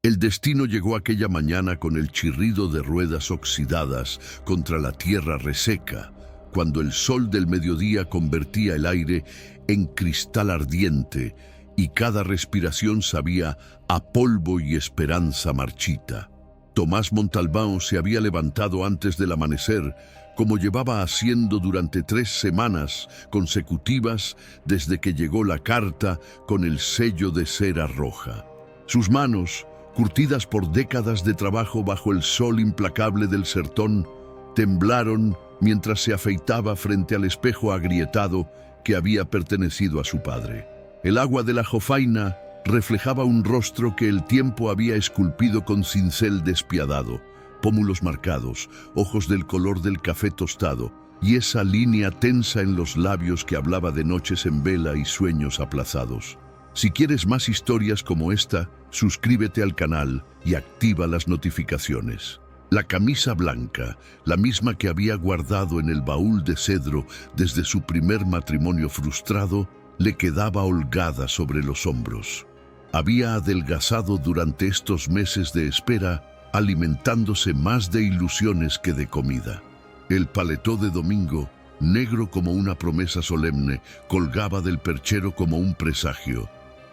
El destino llegó aquella mañana con el chirrido de ruedas oxidadas contra la tierra reseca, cuando el sol del mediodía convertía el aire en cristal ardiente y cada respiración sabía a polvo y esperanza marchita. Tomás Montalbán se había levantado antes del amanecer, como llevaba haciendo durante 3 semanas consecutivas desde que llegó la carta con el sello de cera roja. Sus manos, curtidas por décadas de trabajo bajo el sol implacable del sertón, temblaron mientras se afeitaba frente al espejo agrietado que había pertenecido a su padre. El agua de la jofaina reflejaba un rostro que el tiempo había esculpido con cincel despiadado, pómulos marcados, ojos del color del café tostado y esa línea tensa en los labios que hablaba de noches en vela y sueños aplazados. Si quieres más historias como esta, suscríbete al canal y activa las notificaciones. La camisa blanca, la misma que había guardado en el baúl de cedro desde su primer matrimonio frustrado, le quedaba holgada sobre los hombros. Había adelgazado durante estos meses de espera, alimentándose más de ilusiones que de comida. El paletó de domingo, negro como una promesa solemne, colgaba del perchero como un presagio.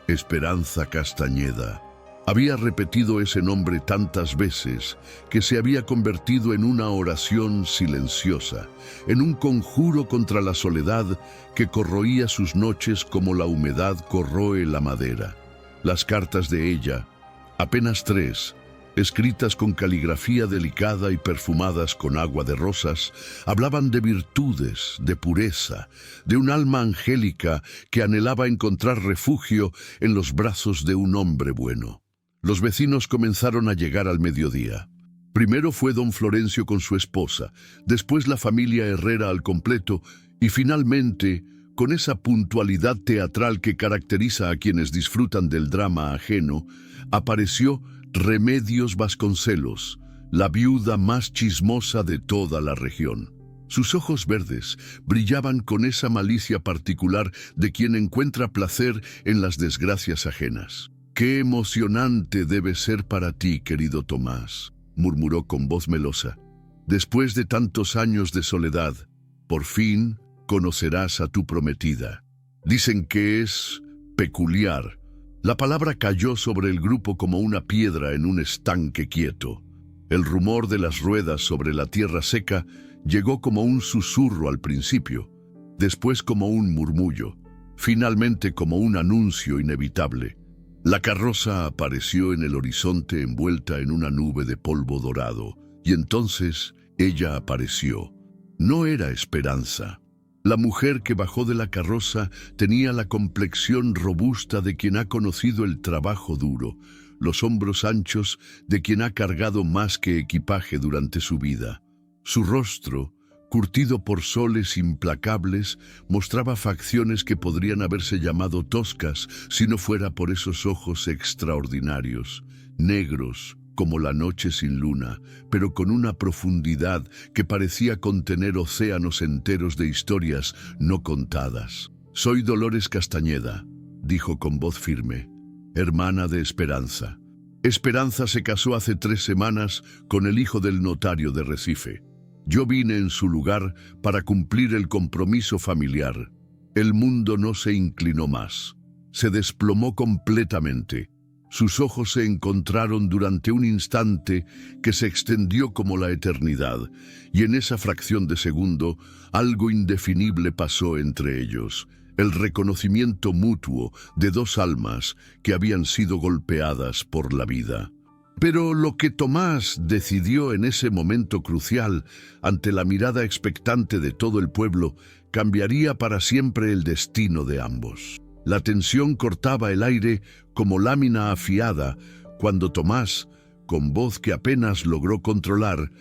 Esperanza Castañeda. Había repetido ese nombre tantas veces que se había convertido en una oración silenciosa, en un conjuro contra la soledad que corroía sus noches como la humedad corroe la madera. Las cartas de ella, apenas 3, escritas con caligrafía delicada y perfumadas con agua de rosas, hablaban de virtudes, de pureza, de un alma angélica que anhelaba encontrar refugio en los brazos de un hombre bueno. Los vecinos comenzaron a llegar al mediodía. Primero fue don Florencio con su esposa, después la familia Herrera al completo y finalmente, con esa puntualidad teatral que caracteriza a quienes disfrutan del drama ajeno, apareció Remedios Vasconcelos, la viuda más chismosa de toda la región. Sus ojos verdes brillaban con esa malicia particular de quien encuentra placer en las desgracias ajenas. «Qué emocionante debe ser para ti, querido Tomás», murmuró con voz melosa. «Después de tantos años de soledad, por fin conocerás a tu prometida. Dicen que es peculiar». La palabra cayó sobre el grupo como una piedra en un estanque quieto. El rumor de las ruedas sobre la tierra seca llegó como un susurro al principio, después como un murmullo, finalmente como un anuncio inevitable. La carroza apareció en el horizonte envuelta en una nube de polvo dorado, y entonces ella apareció. No era Esperanza. La mujer que bajó de la carroza tenía la complexión robusta de quien ha conocido el trabajo duro, los hombros anchos de quien ha cargado más que equipaje durante su vida. Su rostro, curtido por soles implacables, mostraba facciones que podrían haberse llamado toscas si no fuera por esos ojos extraordinarios, negros como la noche sin luna, pero con una profundidad que parecía contener océanos enteros de historias no contadas. «Soy Dolores Castañeda», dijo con voz firme, «hermana de Esperanza. Esperanza se casó hace 3 semanas con el hijo del notario de Recife. Yo vine en su lugar para cumplir el compromiso familiar. El mundo no se inclinó más. Se desplomó completamente. Sus ojos se encontraron durante un instante que se extendió como la eternidad, y en esa fracción de segundo algo indefinible pasó entre ellos, el reconocimiento mutuo de 2 almas que habían sido golpeadas por la vida. Pero lo que Tomás decidió en ese momento crucial, ante la mirada expectante de todo el pueblo, cambiaría para siempre el destino de ambos. La tensión cortaba el aire como lámina afiada cuando Tomás, con voz que apenas logró controlar,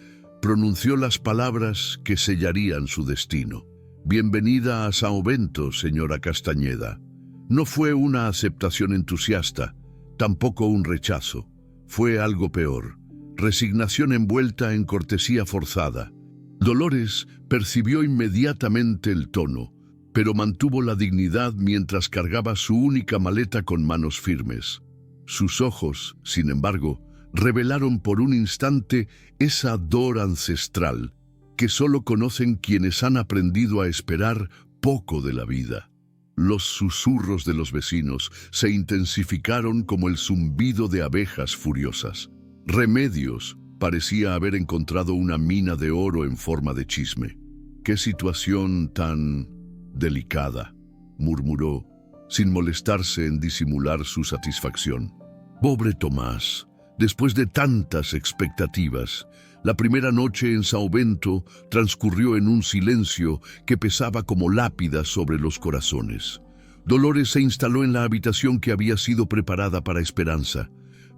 pronunció las palabras que sellarían su destino. «Bienvenida a São Bento, señora Castañeda». No fue una aceptación entusiasta, tampoco un rechazo. Fue algo peor, resignación envuelta en cortesía forzada. Dolores percibió inmediatamente el tono, pero mantuvo la dignidad mientras cargaba su única maleta con manos firmes. Sus ojos, sin embargo, revelaron por un instante esa dor ancestral que solo conocen quienes han aprendido a esperar poco de la vida. Los susurros de los vecinos se intensificaron como el zumbido de abejas furiosas. Remedios parecía haber encontrado una mina de oro en forma de chisme. «Qué situación tan delicada», murmuró, sin molestarse en disimular su satisfacción. Pobre Tomás, después de tantas expectativas, la primera noche en São Bento transcurrió en un silencio que pesaba como lápida sobre los corazones. Dolores se instaló en la habitación que había sido preparada para Esperanza.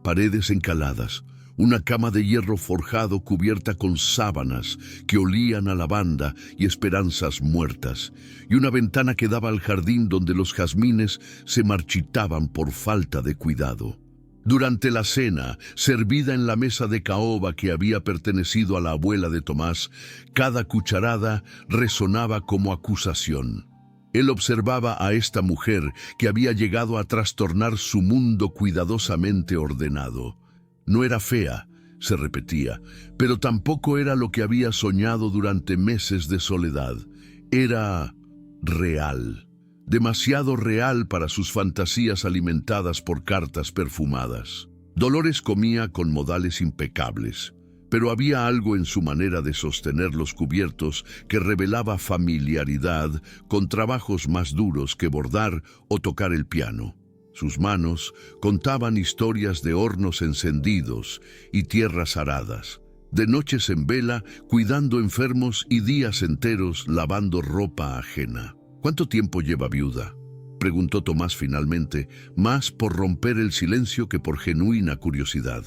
Paredes encaladas, una cama de hierro forjado cubierta con sábanas que olían a lavanda y esperanzas muertas, y una ventana que daba al jardín donde los jazmines se marchitaban por falta de cuidado. Durante la cena, servida en la mesa de caoba que había pertenecido a la abuela de Tomás, cada cucharada resonaba como acusación. Él observaba a esta mujer que había llegado a trastornar su mundo cuidadosamente ordenado. No era fea, se repetía, pero tampoco era lo que había soñado durante meses de soledad. Era real. Demasiado real para sus fantasías alimentadas por cartas perfumadas. Dolores comía con modales impecables, pero había algo en su manera de sostener los cubiertos que revelaba familiaridad con trabajos más duros que bordar o tocar el piano. Sus manos contaban historias de hornos encendidos y tierras aradas, de noches en vela cuidando enfermos y días enteros lavando ropa ajena. «¿Cuánto tiempo lleva viuda?», preguntó Tomás finalmente, más por romper el silencio que por genuina curiosidad.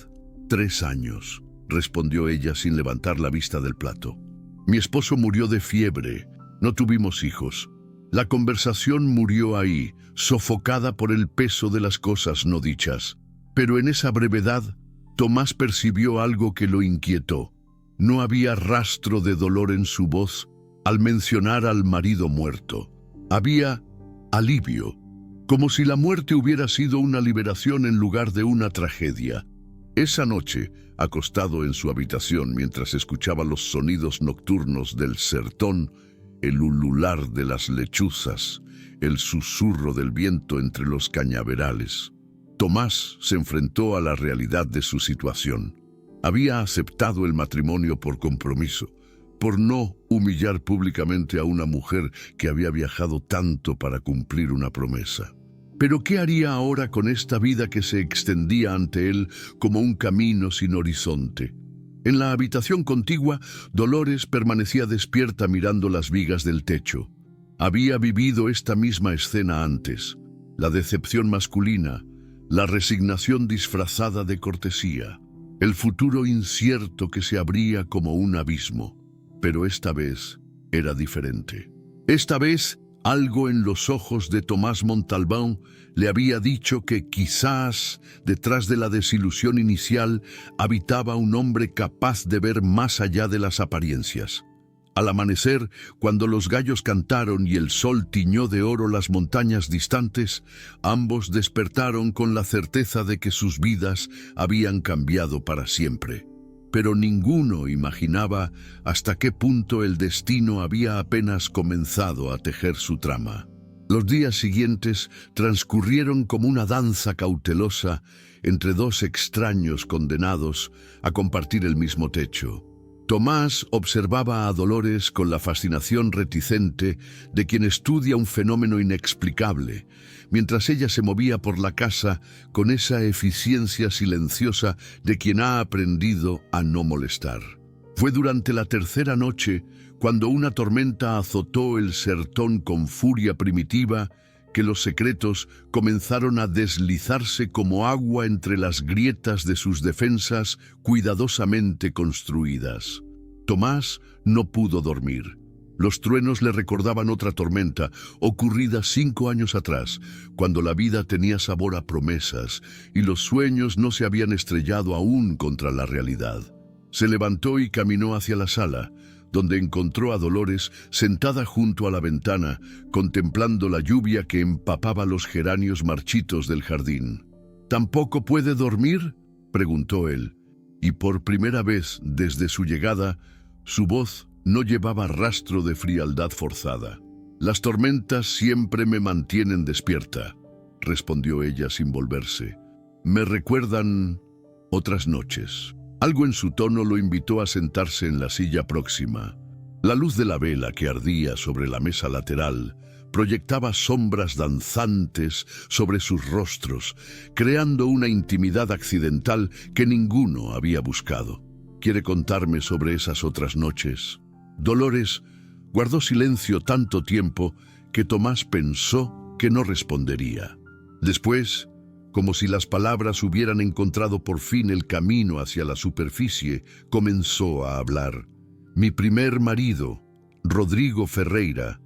«3 años», respondió ella sin levantar la vista del plato. «Mi esposo murió de fiebre. No tuvimos hijos. La conversación murió ahí, sofocada por el peso de las cosas no dichas. Pero en esa brevedad, Tomás percibió algo que lo inquietó. No había rastro de dolor en su voz al mencionar al marido muerto. Había alivio, como si la muerte hubiera sido una liberación en lugar de una tragedia. Esa noche, acostado en su habitación mientras escuchaba los sonidos nocturnos del sertón, el ulular de las lechuzas, el susurro del viento entre los cañaverales, Tomás se enfrentó a la realidad de su situación. Había aceptado el matrimonio por compromiso, por no humillar públicamente a una mujer que había viajado tanto para cumplir una promesa. Pero ¿qué haría ahora con esta vida que se extendía ante él como un camino sin horizonte? En la habitación contigua, Dolores permanecía despierta mirando las vigas del techo. Había vivido esta misma escena antes: la decepción masculina, la resignación disfrazada de cortesía, el futuro incierto que se abría como un abismo. Pero esta vez era diferente. Esta vez, algo en los ojos de Tomás Montalbán le había dicho que quizás detrás de la desilusión inicial habitaba un hombre capaz de ver más allá de las apariencias. Al amanecer, cuando los gallos cantaron y el sol tiñó de oro las montañas distantes, ambos despertaron con la certeza de que sus vidas habían cambiado para siempre. Pero ninguno imaginaba hasta qué punto el destino había apenas comenzado a tejer su trama. Los días siguientes transcurrieron como una danza cautelosa entre dos extraños condenados a compartir el mismo techo. Tomás observaba a Dolores con la fascinación reticente de quien estudia un fenómeno inexplicable, mientras ella se movía por la casa con esa eficiencia silenciosa de quien ha aprendido a no molestar. Fue durante la tercera noche, cuando una tormenta azotó el sertón con furia primitiva, que los secretos comenzaron a deslizarse como agua entre las grietas de sus defensas cuidadosamente construidas. Tomás no pudo dormir. Los truenos le recordaban otra tormenta, ocurrida 5 años atrás, cuando la vida tenía sabor a promesas y los sueños no se habían estrellado aún contra la realidad. Se levantó y caminó hacia la sala, donde encontró a Dolores sentada junto a la ventana, contemplando la lluvia que empapaba los geranios marchitos del jardín. ¿Tampoco puede dormir?, preguntó él, y por primera vez desde su llegada, su voz no llevaba rastro de frialdad forzada. «Las tormentas siempre me mantienen despierta», respondió ella sin volverse. «Me recuerdan otras noches». Algo en su tono lo invitó a sentarse en la silla próxima. La luz de la vela que ardía sobre la mesa lateral proyectaba sombras danzantes sobre sus rostros, creando una intimidad accidental que ninguno había buscado. «¿Quiere contarme sobre esas otras noches?». Dolores guardó silencio tanto tiempo que Tomás pensó que no respondería. Después, como si las palabras hubieran encontrado por fin el camino hacia la superficie, comenzó a hablar. «Mi primer marido, Rodrigo Ferreira,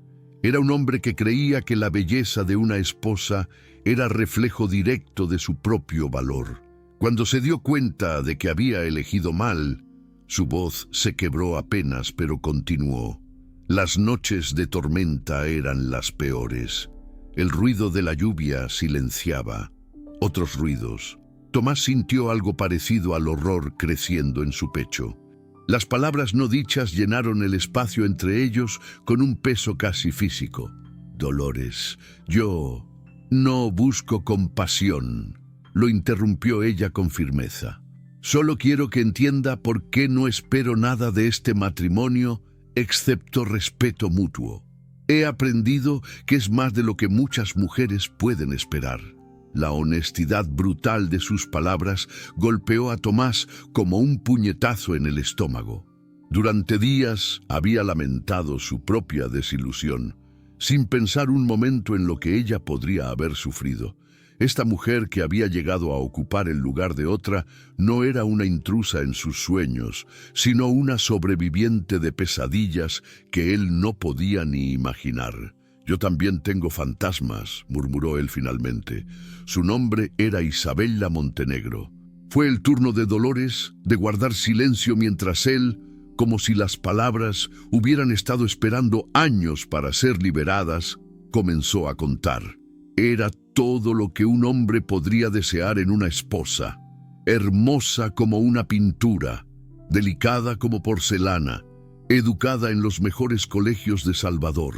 era un hombre que creía que la belleza de una esposa era reflejo directo de su propio valor. Cuando se dio cuenta de que había elegido mal, su voz se quebró apenas, pero continuó. Las noches de tormenta eran las peores. El ruido de la lluvia silenciaba. Otros ruidos. Tomás sintió algo parecido al horror creciendo en su pecho. Las palabras no dichas llenaron el espacio entre ellos con un peso casi físico. «Dolores, yo no busco compasión», lo interrumpió ella con firmeza. «Solo quiero que entienda por qué no espero nada de este matrimonio excepto respeto mutuo. He aprendido que es más de lo que muchas mujeres pueden esperar». La honestidad brutal de sus palabras golpeó a Tomás como un puñetazo en el estómago. Durante días había lamentado su propia desilusión, sin pensar un momento en lo que ella podría haber sufrido. Esta mujer que había llegado a ocupar el lugar de otra no era una intrusa en sus sueños, sino una sobreviviente de pesadillas que él no podía ni imaginar. «Yo también tengo fantasmas», murmuró él finalmente. Su nombre era Isabella Montenegro. Fue el turno de Dolores de guardar silencio mientras él, como si las palabras hubieran estado esperando años para ser liberadas, comenzó a contar. Era todo lo que un hombre podría desear en una esposa. Hermosa como una pintura, delicada como porcelana, educada en los mejores colegios de Salvador.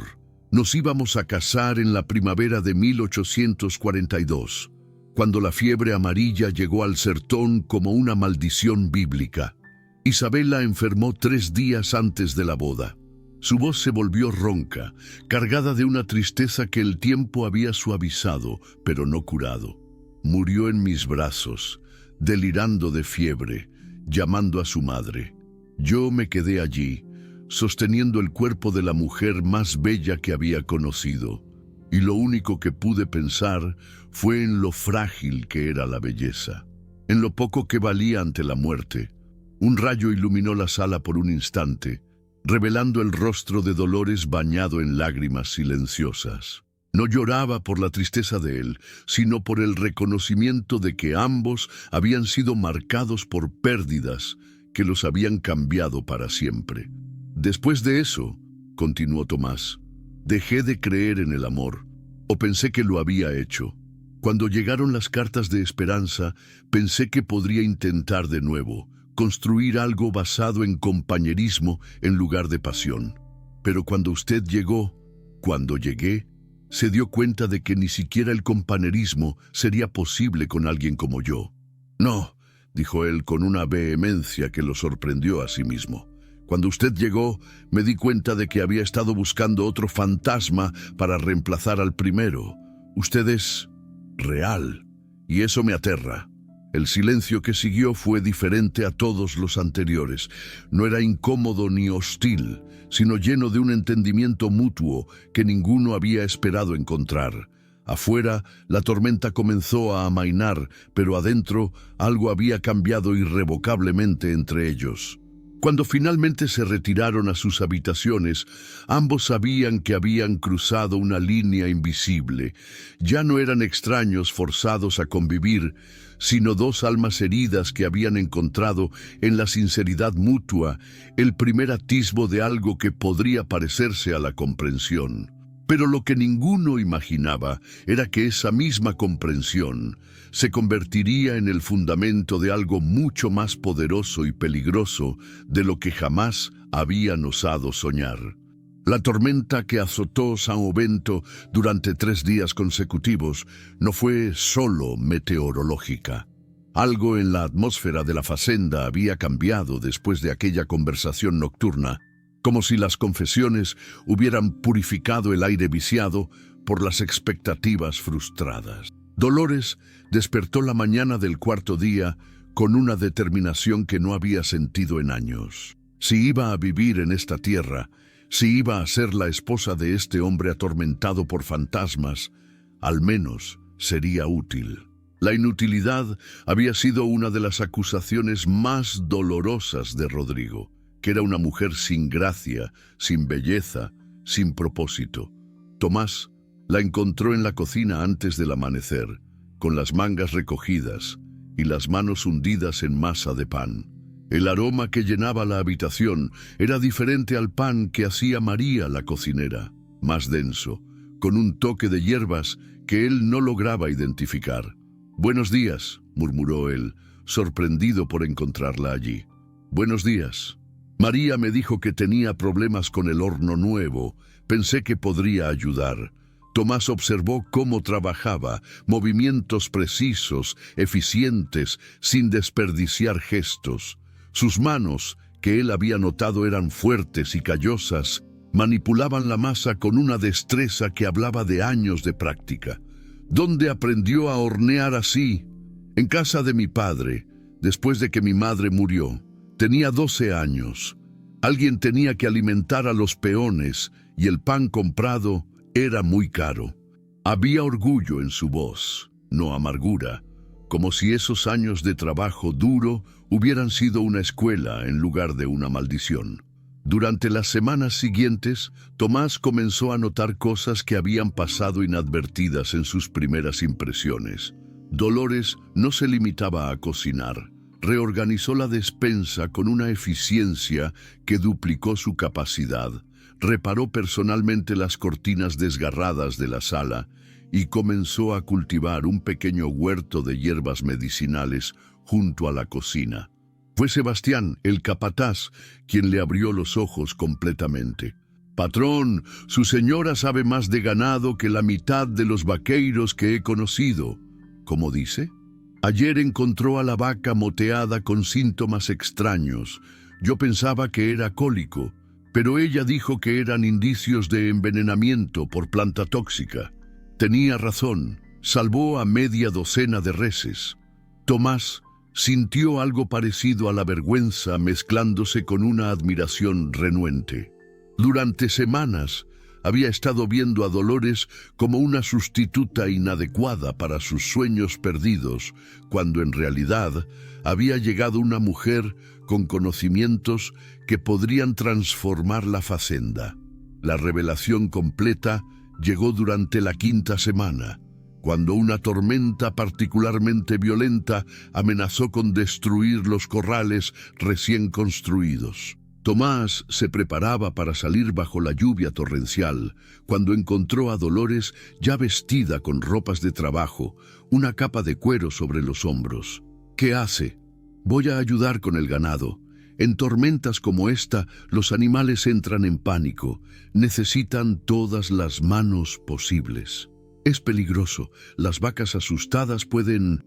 Nos íbamos a casar en la primavera de 1842, cuando la fiebre amarilla llegó al sertón como una maldición bíblica. Isabella enfermó 3 días antes de la boda. Su voz se volvió ronca, cargada de una tristeza que el tiempo había suavizado, pero no curado. Murió en mis brazos, delirando de fiebre, llamando a su madre. Yo me quedé allí, sosteniendo el cuerpo de la mujer más bella que había conocido, y lo único que pude pensar fue en lo frágil que era la belleza, en lo poco que valía ante la muerte. Un rayo iluminó la sala por un instante, revelando el rostro de Dolores bañado en lágrimas silenciosas. No lloraba por la tristeza de él, sino por el reconocimiento de que ambos habían sido marcados por pérdidas que los habían cambiado para siempre. «Después de eso», continuó Tomás, «dejé de creer en el amor, o pensé que lo había hecho. Cuando llegaron las cartas de esperanza, pensé que podría intentar de nuevo, construir algo basado en compañerismo en lugar de pasión. Pero cuando usted llegó, cuando llegué, se dio cuenta de que ni siquiera el compañerismo sería posible con alguien como yo». «No», dijo él con una vehemencia que lo sorprendió a sí mismo. «Cuando usted llegó, me di cuenta de que había estado buscando otro fantasma para reemplazar al primero. Usted es real, y eso me aterra». El silencio que siguió fue diferente a todos los anteriores. No era incómodo ni hostil, sino lleno de un entendimiento mutuo que ninguno había esperado encontrar. Afuera, la tormenta comenzó a amainar, pero adentro algo había cambiado irrevocablemente entre ellos. Cuando finalmente se retiraron a sus habitaciones, ambos sabían que habían cruzado una línea invisible. Ya no eran extraños forzados a convivir, sino 2 almas heridas que habían encontrado en la sinceridad mutua el primer atisbo de algo que podría parecerse a la comprensión. Pero lo que ninguno imaginaba era que esa misma comprensión se convertiría en el fundamento de algo mucho más poderoso y peligroso de lo que jamás habían osado soñar. La tormenta que azotó São Bento durante 3 días consecutivos no fue solo meteorológica. Algo en la atmósfera de la fazenda había cambiado después de aquella conversación nocturna, como si las confesiones hubieran purificado el aire viciado por las expectativas frustradas. Dolores despertó la mañana del 4.º día con una determinación que no había sentido en años. Si iba a vivir en esta tierra, si iba a ser la esposa de este hombre atormentado por fantasmas, al menos sería útil. La inutilidad había sido una de las acusaciones más dolorosas de Rodrigo, que era una mujer sin gracia, sin belleza, sin propósito. Tomás la encontró en la cocina antes del amanecer, con las mangas recogidas y las manos hundidas en masa de pan. El aroma que llenaba la habitación era diferente al pan que hacía María, la cocinera, más denso, con un toque de hierbas que él no lograba identificar. «Buenos días», murmuró él, sorprendido por encontrarla allí. «Buenos días. María me dijo que tenía problemas con el horno nuevo. Pensé que podría ayudar». Tomás observó cómo trabajaba, movimientos precisos, eficientes, sin desperdiciar gestos. Sus manos, que él había notado eran fuertes y callosas, manipulaban la masa con una destreza que hablaba de años de práctica. ¿Dónde aprendió a hornear así? En casa de mi padre, después de que mi madre murió. Tenía 12 años. Alguien tenía que alimentar a los peones y el pan comprado era muy caro. Había orgullo en su voz, no amargura, como si esos años de trabajo duro hubieran sido una escuela en lugar de una maldición. Durante las semanas siguientes, Tomás comenzó a notar cosas que habían pasado inadvertidas en sus primeras impresiones. Dolores no se limitaba a cocinar. Reorganizó la despensa con una eficiencia que duplicó su capacidad. Reparó personalmente las cortinas desgarradas de la sala y comenzó a cultivar un pequeño huerto de hierbas medicinales junto a la cocina. Fue Sebastián, el capataz, quien le abrió los ojos completamente. «Patrón, su señora sabe más de ganado que la mitad de los vaqueiros que he conocido». «¿Cómo dice?» «Ayer encontró a la vaca moteada con síntomas extraños. Yo pensaba que era cólico, pero ella dijo que eran indicios de envenenamiento por planta tóxica. Tenía razón, salvó a media docena de reses». Tomás sintió algo parecido a la vergüenza mezclándose con una admiración renuente. Durante semanas había estado viendo a Dolores como una sustituta inadecuada para sus sueños perdidos, cuando en realidad había llegado una mujer con conocimientos que podrían transformar la fazenda. La revelación completa llegó durante la 5ª semana, cuando una tormenta particularmente violenta amenazó con destruir los corrales recién construidos. Tomás se preparaba para salir bajo la lluvia torrencial, cuando encontró a Dolores ya vestida con ropas de trabajo, una capa de cuero sobre los hombros. «¿Qué hace?» «Voy a ayudar con el ganado. En tormentas como esta, los animales entran en pánico. Necesitan todas las manos posibles. Es peligroso. Las vacas asustadas pueden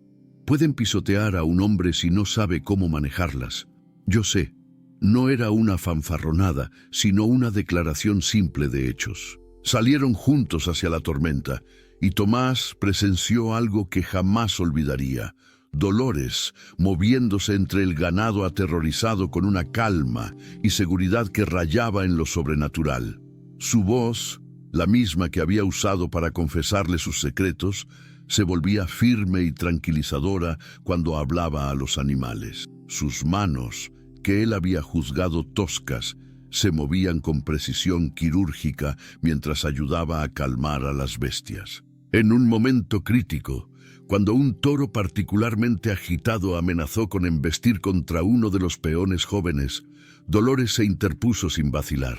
pisotear a un hombre si no sabe cómo manejarlas». «Yo sé». No era una fanfarronada, sino una declaración simple de hechos. Salieron juntos hacia la tormenta, y Tomás presenció algo que jamás olvidaría. Dolores, moviéndose entre el ganado aterrorizado con una calma y seguridad que rayaba en lo sobrenatural. Su voz, la misma que había usado para confesarle sus secretos, se volvía firme y tranquilizadora cuando hablaba a los animales. Sus manos, que él había juzgado toscas, se movían con precisión quirúrgica mientras ayudaba a calmar a las bestias. En un momento crítico, cuando un toro particularmente agitado amenazó con embestir contra uno de los peones jóvenes, Dolores se interpuso sin vacilar.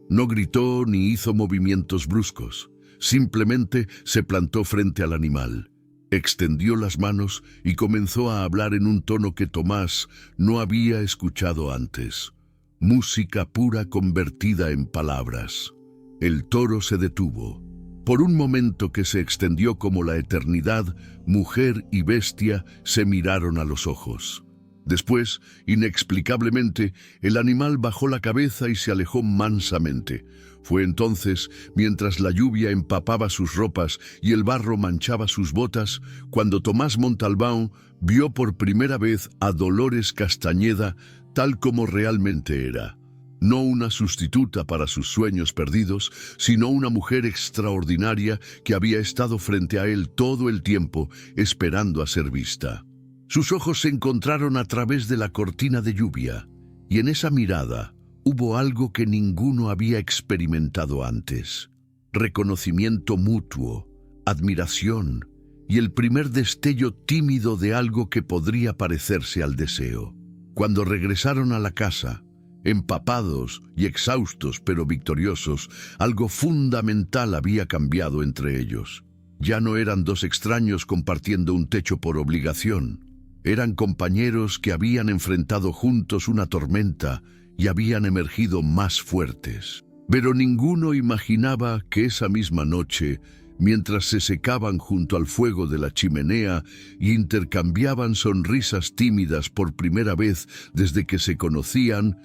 No gritó ni hizo movimientos bruscos. Simplemente se plantó frente al animal, extendió las manos y comenzó a hablar en un tono que Tomás no había escuchado antes. Música pura convertida en palabras. El toro se detuvo. Por un momento que se extendió como la eternidad, mujer y bestia se miraron a los ojos. Después, inexplicablemente, el animal bajó la cabeza y se alejó mansamente. Fue entonces, mientras la lluvia empapaba sus ropas y el barro manchaba sus botas, cuando Tomás Montalbán vio por primera vez a Dolores Castañeda tal como realmente era. No una sustituta para sus sueños perdidos, sino una mujer extraordinaria que había estado frente a él todo el tiempo, esperando a ser vista. Sus ojos se encontraron a través de la cortina de lluvia, y en esa mirada hubo algo que ninguno había experimentado antes: reconocimiento mutuo, admiración y el primer destello tímido de algo que podría parecerse al deseo. Cuando regresaron a la casa, empapados y exhaustos pero victoriosos, algo fundamental había cambiado entre ellos. Ya no eran dos extraños compartiendo un techo por obligación. Eran compañeros que habían enfrentado juntos una tormenta y habían emergido más fuertes. Pero ninguno imaginaba que esa misma noche, mientras se secaban junto al fuego de la chimenea y intercambiaban sonrisas tímidas por primera vez desde que se conocían,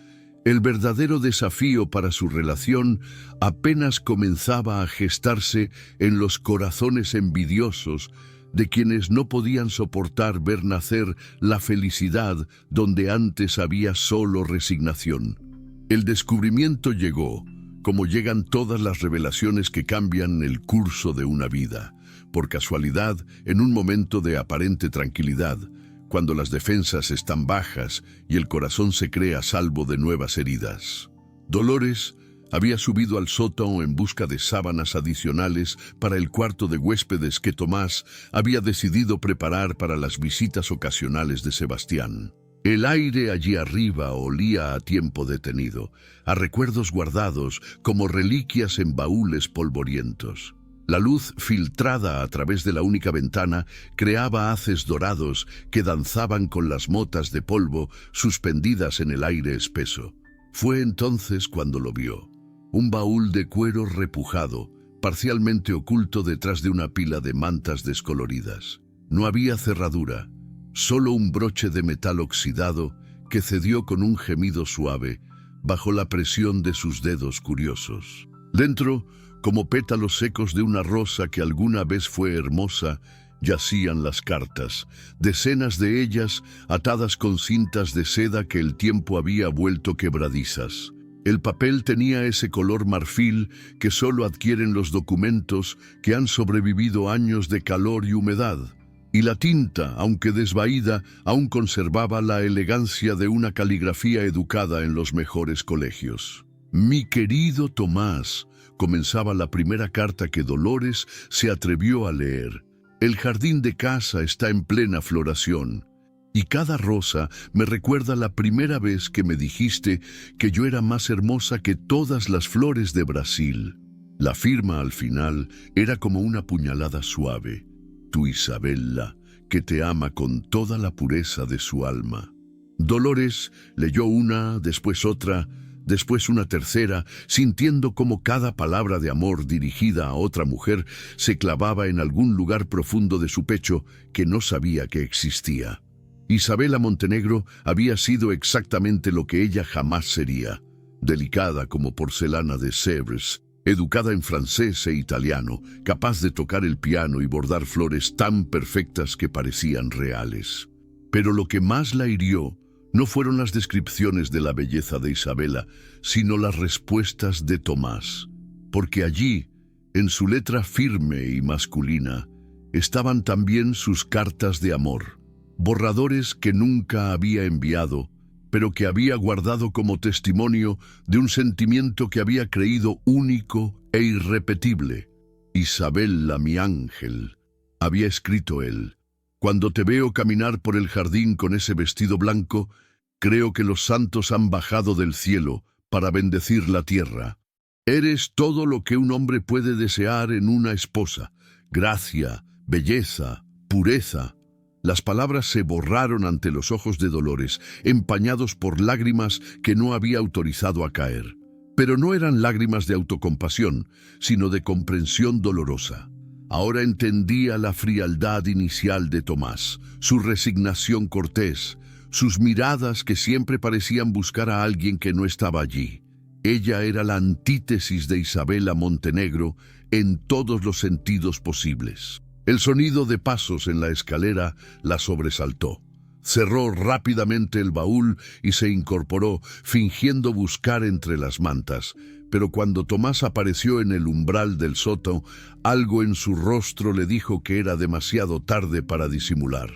el verdadero desafío para su relación apenas comenzaba a gestarse en los corazones envidiosos de quienes no podían soportar ver nacer la felicidad donde antes había solo resignación. El descubrimiento llegó, como llegan todas las revelaciones que cambian el curso de una vida, por casualidad, en un momento de aparente tranquilidad, cuando las defensas están bajas y el corazón se cree a salvo de nuevas heridas. Dolores había subido al sótano en busca de sábanas adicionales para el cuarto de huéspedes que Tomás había decidido preparar para las visitas ocasionales de Sebastián. El aire allí arriba olía a tiempo detenido, a recuerdos guardados como reliquias en baúles polvorientos. La luz filtrada a través de la única ventana creaba haces dorados que danzaban con las motas de polvo suspendidas en el aire espeso. Fue entonces cuando lo vio. Un baúl de cuero repujado, parcialmente oculto detrás de una pila de mantas descoloridas. No había cerradura, solo un broche de metal oxidado que cedió con un gemido suave bajo la presión de sus dedos curiosos. Dentro, como pétalos secos de una rosa que alguna vez fue hermosa, yacían las cartas, decenas de ellas atadas con cintas de seda que el tiempo había vuelto quebradizas. El papel tenía ese color marfil que solo adquieren los documentos que han sobrevivido años de calor y humedad. Y la tinta, aunque desvaída, aún conservaba la elegancia de una caligrafía educada en los mejores colegios. «Mi querido Tomás», comenzaba la primera carta que Dolores se atrevió a leer. «El jardín de casa está en plena floración. Y cada rosa me recuerda la primera vez que me dijiste que yo era más hermosa que todas las flores de Brasil». La firma al final era como una puñalada suave. «Tu Isabella, que te ama con toda la pureza de su alma». Dolores leyó una, después otra, después una tercera, sintiendo como cada palabra de amor dirigida a otra mujer se clavaba en algún lugar profundo de su pecho que no sabía que existía. Isabela Montenegro había sido exactamente lo que ella jamás sería: delicada como porcelana de Sèvres, educada en francés e italiano, capaz de tocar el piano y bordar flores tan perfectas que parecían reales. Pero lo que más la hirió no fueron las descripciones de la belleza de Isabela, sino las respuestas de Tomás, porque allí, en su letra firme y masculina, estaban también sus cartas de amor, borradores que nunca había enviado, pero que había guardado como testimonio de un sentimiento que había creído único e irrepetible. «Isabella, mi ángel», había escrito él, «cuando te veo caminar por el jardín con ese vestido blanco, creo que los santos han bajado del cielo para bendecir la tierra. Eres todo lo que un hombre puede desear en una esposa: gracia, belleza, pureza. Las palabras se borraron ante los ojos de Dolores, empañados por lágrimas que no había autorizado a caer. Pero no eran lágrimas de autocompasión, sino de comprensión dolorosa. Ahora entendía la frialdad inicial de Tomás, su resignación cortés, sus miradas que siempre parecían buscar a alguien que no estaba allí. Ella era la antítesis de Isabela Montenegro en todos los sentidos posibles. El sonido de pasos en la escalera la sobresaltó. Cerró rápidamente el baúl y se incorporó, fingiendo buscar entre las mantas. Pero cuando Tomás apareció en el umbral del sótano, algo en su rostro le dijo que era demasiado tarde para disimular.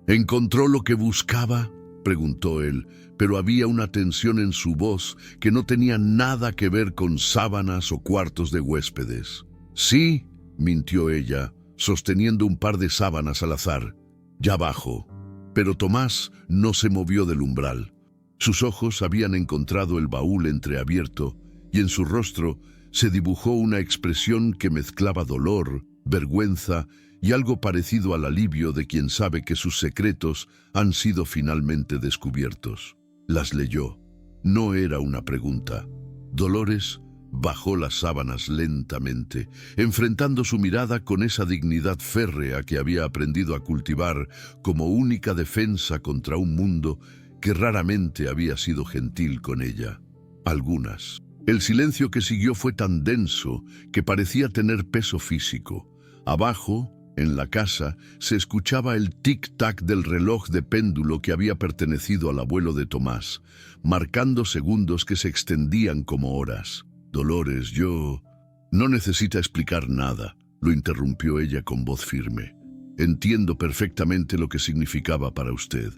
¿Encontró lo que buscaba?, preguntó él, pero había una tensión en su voz que no tenía nada que ver con sábanas o cuartos de huéspedes. Sí, mintió ella, sosteniendo un par de sábanas al azar. Ya bajo. Pero Tomás no se movió del umbral. Sus ojos habían encontrado el baúl entreabierto y en su rostro se dibujó una expresión que mezclaba dolor, vergüenza y algo parecido al alivio de quien sabe que sus secretos han sido finalmente descubiertos. Las leyó. No era una pregunta. Dolores bajó las sábanas lentamente, enfrentando su mirada con esa dignidad férrea que había aprendido a cultivar como única defensa contra un mundo que raramente había sido gentil con ella. Algunas. El silencio que siguió fue tan denso que parecía tener peso físico. Abajo, en la casa, se escuchaba el tic-tac del reloj de péndulo que había pertenecido al abuelo de Tomás, marcando segundos que se extendían como horas. Dolores, yo... No necesita explicar nada, lo interrumpió ella con voz firme. Entiendo perfectamente lo que significaba para usted,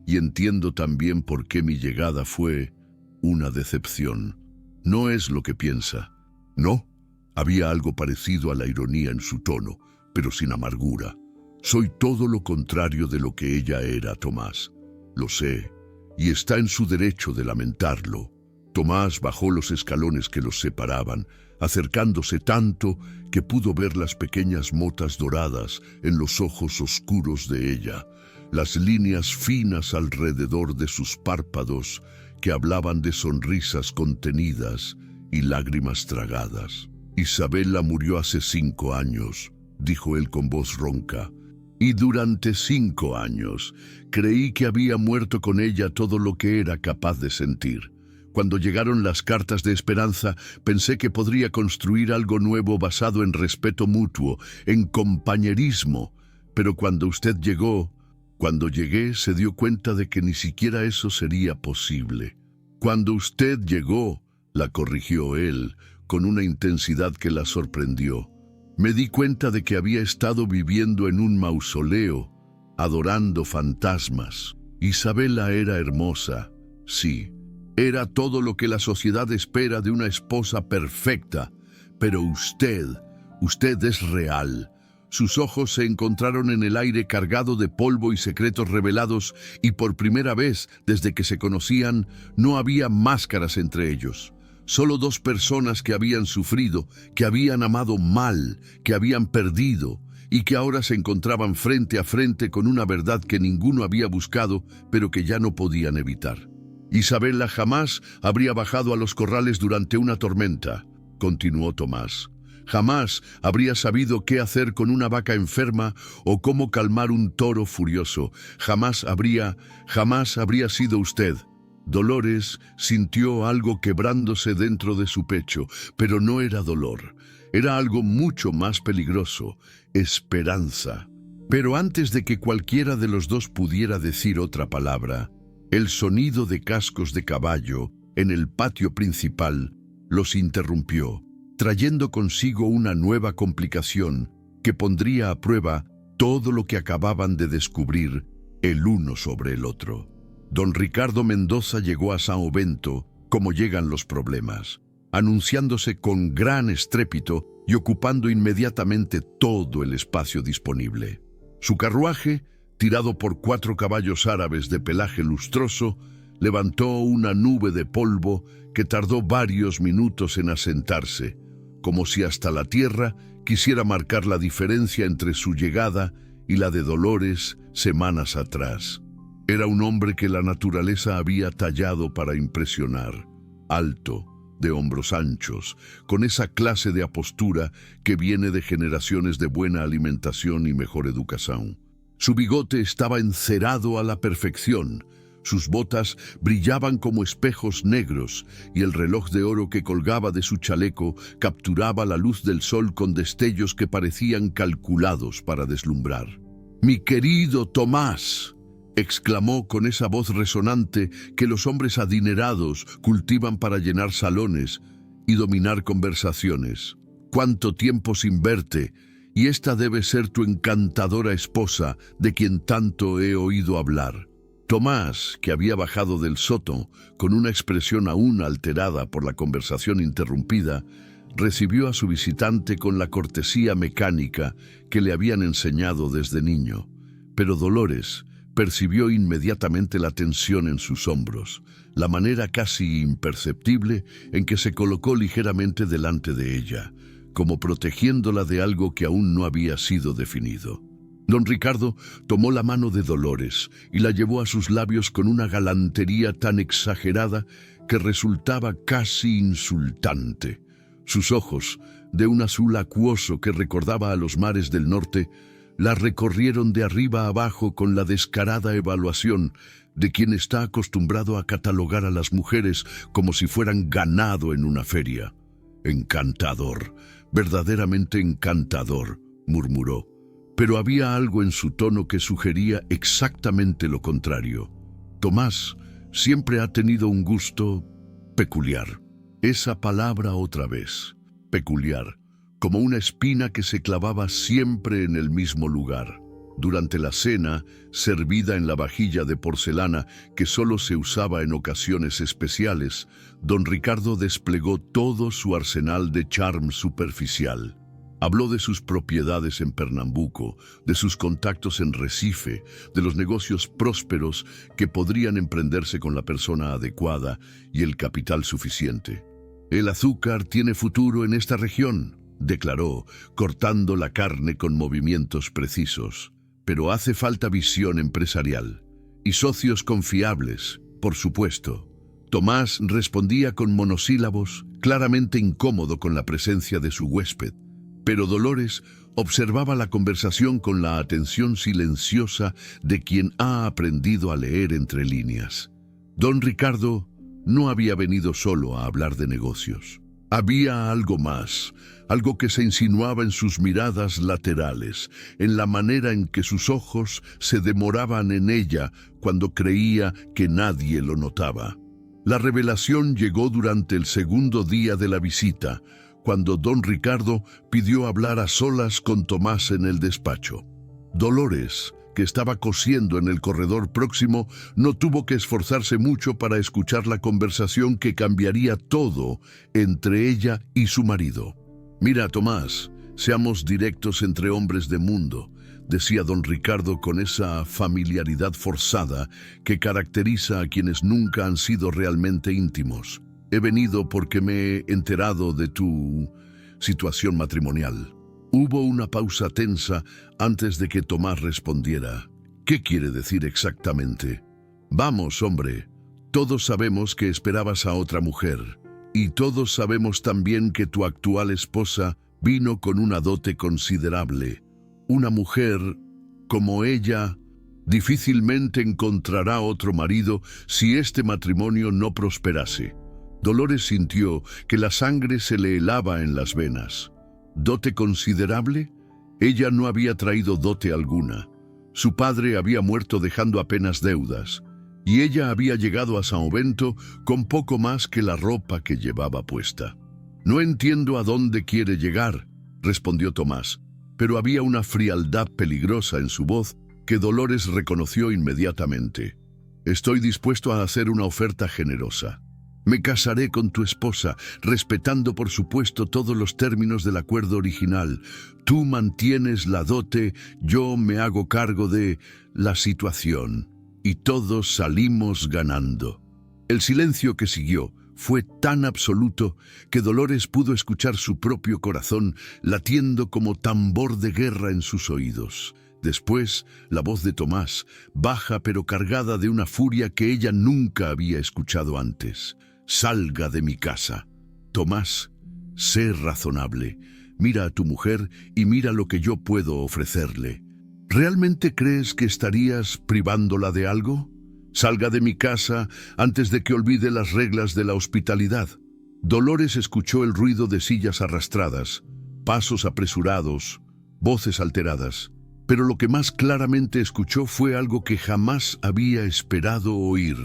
y entiendo también por qué mi llegada fue una decepción. No es lo que piensa. No, había algo parecido a la ironía en su tono, pero sin amargura. Soy todo lo contrario de lo que ella era, Tomás. Lo sé, y está en su derecho de lamentarlo. Tomás bajó los escalones que los separaban, acercándose tanto que pudo ver las pequeñas motas doradas en los ojos oscuros de ella, las líneas finas alrededor de sus párpados que hablaban de sonrisas contenidas y lágrimas tragadas. Isabela murió hace 5 años, dijo él con voz ronca, y durante 5 años creí que había muerto con ella todo lo que era capaz de sentir. Cuando llegaron las cartas de esperanza, pensé que podría construir algo nuevo basado en respeto mutuo, en compañerismo. Pero cuando llegué, se dio cuenta de que ni siquiera eso sería posible. Cuando usted llegó, la corrigió él, con una intensidad que la sorprendió. Me di cuenta de que había estado viviendo en un mausoleo, adorando fantasmas. Isabela era hermosa, sí. Era todo lo que la sociedad espera de una esposa perfecta, pero usted es real. Sus ojos se encontraron en el aire cargado de polvo y secretos revelados, y por primera vez desde que se conocían no había máscaras entre ellos. Solo 2 personas que habían sufrido, que habían amado mal, que habían perdido, y que ahora se encontraban frente a frente con una verdad que ninguno había buscado, pero que ya no podían evitar. Isabela jamás habría bajado a los corrales durante una tormenta, continuó Tomás. Jamás habría sabido qué hacer con una vaca enferma o cómo calmar un toro furioso. Jamás habría sido usted. Dolores sintió algo quebrándose dentro de su pecho, pero no era dolor. Era algo mucho más peligroso, esperanza. Pero antes de que cualquiera de los dos pudiera decir otra palabra, el sonido de cascos de caballo en el patio principal los interrumpió, trayendo consigo una nueva complicación que pondría a prueba todo lo que acababan de descubrir el uno sobre el otro. Don Ricardo Mendoza llegó a São Bento, como llegan los problemas, anunciándose con gran estrépito y ocupando inmediatamente todo el espacio disponible. Su carruaje, tirado por 4 caballos árabes de pelaje lustroso, levantó una nube de polvo que tardó varios minutos en asentarse, como si hasta la tierra quisiera marcar la diferencia entre su llegada y la de Dolores semanas atrás. Era un hombre que la naturaleza había tallado para impresionar, alto, de hombros anchos, con esa clase de apostura que viene de generaciones de buena alimentación y mejor educación. Su bigote estaba encerado a la perfección, sus botas brillaban como espejos negros y el reloj de oro que colgaba de su chaleco capturaba la luz del sol con destellos que parecían calculados para deslumbrar. «¡Mi querido Tomás!», exclamó con esa voz resonante que los hombres adinerados cultivan para llenar salones y dominar conversaciones. «¡Cuánto tiempo sin verte! Y esta debe ser tu encantadora esposa, de quien tanto he oído hablar». Tomás, que había bajado del soto, con una expresión aún alterada por la conversación interrumpida, recibió a su visitante con la cortesía mecánica que le habían enseñado desde niño. Pero Dolores percibió inmediatamente la tensión en sus hombros, la manera casi imperceptible en que se colocó ligeramente delante de ella, como protegiéndola de algo que aún no había sido definido. Don Ricardo tomó la mano de Dolores y la llevó a sus labios con una galantería tan exagerada que resultaba casi insultante. Sus ojos, de un azul acuoso que recordaba a los mares del norte, la recorrieron de arriba a abajo con la descarada evaluación de quien está acostumbrado a catalogar a las mujeres como si fueran ganado en una feria. «Encantador, verdaderamente encantador», murmuró. Pero había algo en su tono que sugería exactamente lo contrario. Tomás siempre ha tenido un gusto peculiar. Esa palabra otra vez, peculiar, como una espina que se clavaba siempre en el mismo lugar. Durante la cena, servida en la vajilla de porcelana que solo se usaba en ocasiones especiales, don Ricardo desplegó todo su arsenal de charm superficial. Habló de sus propiedades en Pernambuco, de sus contactos en Recife, de los negocios prósperos que podrían emprenderse con la persona adecuada y el capital suficiente. «El azúcar tiene futuro en esta región», declaró, cortando la carne con movimientos precisos. «Pero hace falta visión empresarial y socios confiables, por supuesto». Tomás respondía con monosílabos, claramente incómodo con la presencia de su huésped. Pero Dolores observaba la conversación con la atención silenciosa de quien ha aprendido a leer entre líneas. Don Ricardo no había venido solo a hablar de negocios. Había algo más, algo que se insinuaba en sus miradas laterales, en la manera en que sus ojos se demoraban en ella cuando creía que nadie lo notaba. La revelación llegó durante el segundo día de la visita, cuando don Ricardo pidió hablar a solas con Tomás en el despacho. Dolores, que estaba cosiendo en el corredor próximo, no tuvo que esforzarse mucho para escuchar la conversación que cambiaría todo entre ella y su marido. «Mira, Tomás, seamos directos entre hombres de mundo», decía don Ricardo con esa familiaridad forzada que caracteriza a quienes nunca han sido realmente íntimos. «He venido porque me he enterado de tu situación matrimonial». Hubo una pausa tensa antes de que Tomás respondiera. «¿Qué quiere decir exactamente?» «Vamos, hombre, todos sabemos que esperabas a otra mujer, y todos sabemos también que tu actual esposa vino con una dote considerable. Una mujer como ella difícilmente encontrará otro marido si este matrimonio no prosperase». Dolores sintió que la sangre se le helaba en las venas. ¿Dote considerable? Ella no había traído dote alguna. Su padre había muerto dejando apenas deudas, y ella había llegado a São Bento con poco más que la ropa que llevaba puesta. «No entiendo a dónde quiere llegar», respondió Tomás, pero había una frialdad peligrosa en su voz que Dolores reconoció inmediatamente. «Estoy dispuesto a hacer una oferta generosa. Me casaré con tu esposa, respetando por supuesto todos los términos del acuerdo original. Tú mantienes la dote, yo me hago cargo de la situación, y todos salimos ganando». El silencio que siguió fue tan absoluto que Dolores pudo escuchar su propio corazón latiendo como tambor de guerra en sus oídos. Después, la voz de Tomás, baja pero cargada de una furia que ella nunca había escuchado antes. «Salga de mi casa. Tomás, sé razonable. Mira a tu mujer y mira lo que yo puedo ofrecerle. ¿Realmente crees que estarías privándola de algo? Salga de mi casa antes de que olvide las reglas de la hospitalidad». Dolores escuchó el ruido de sillas arrastradas, pasos apresurados, voces alteradas. Pero lo que más claramente escuchó fue algo que jamás había esperado oír: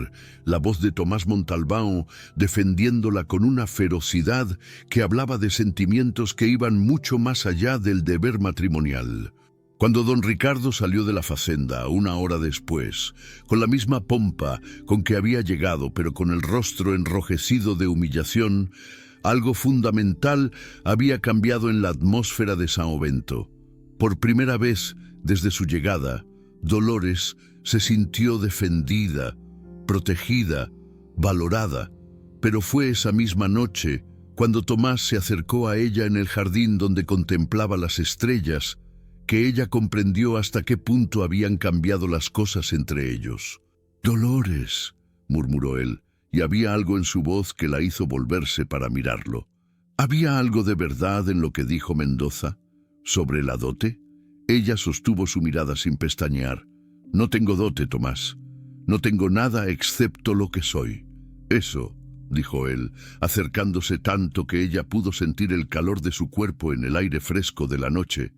la voz de Tomás Montalbán defendiéndola con una ferocidad que hablaba de sentimientos que iban mucho más allá del deber matrimonial. Cuando don Ricardo salió de la facenda 1 hora después, con la misma pompa con que había llegado, pero con el rostro enrojecido de humillación, algo fundamental había cambiado en la atmósfera de San Ovento. Por primera vez desde su llegada, Dolores se sintió defendida, protegida, valorada. Pero fue esa misma noche, cuando Tomás se acercó a ella en el jardín donde contemplaba las estrellas, que ella comprendió hasta qué punto habían cambiado las cosas entre ellos. «Dolores», murmuró él, y había algo en su voz que la hizo volverse para mirarlo. ¿Había algo de verdad en lo que dijo Mendoza sobre la dote? Ella sostuvo su mirada sin pestañear. «No tengo dote, Tomás. No tengo nada excepto lo que soy». «Eso», dijo él, acercándose tanto que ella pudo sentir el calor de su cuerpo en el aire fresco de la noche,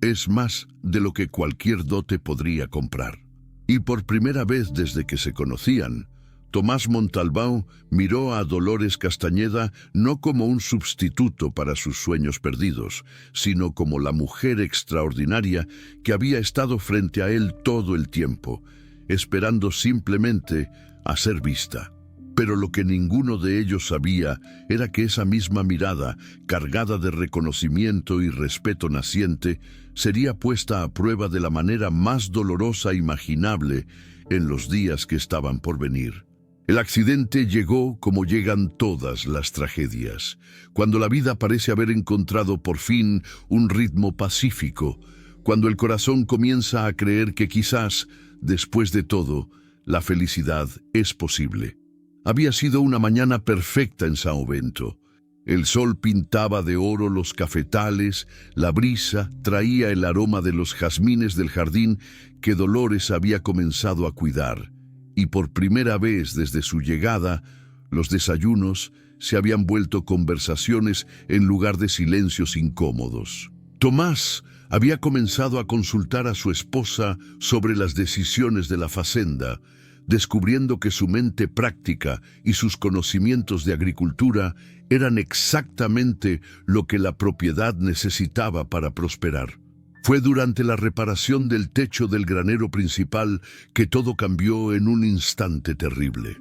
«es más de lo que cualquier dote podría comprar». Y por primera vez desde que se conocían, Tomás Montalbán miró a Dolores Castañeda no como un sustituto para sus sueños perdidos, sino como la mujer extraordinaria que había estado frente a él todo el tiempo, esperando simplemente a ser vista. Pero lo que ninguno de ellos sabía era que esa misma mirada, cargada de reconocimiento y respeto naciente, sería puesta a prueba de la manera más dolorosa imaginable en los días que estaban por venir. El accidente llegó como llegan todas las tragedias, cuando la vida parece haber encontrado por fin un ritmo pacífico, cuando el corazón comienza a creer que quizás, después de todo, la felicidad es posible. Había sido una mañana perfecta en San Ovento. El sol pintaba de oro los cafetales, la brisa traía el aroma de los jazmines del jardín que Dolores había comenzado a cuidar. Y por primera vez desde su llegada, los desayunos se habían vuelto conversaciones en lugar de silencios incómodos. Tomás había comenzado a consultar a su esposa sobre las decisiones de la facenda, descubriendo que su mente práctica y sus conocimientos de agricultura eran exactamente lo que la propiedad necesitaba para prosperar. Fue durante la reparación del techo del granero principal que todo cambió en un instante terrible.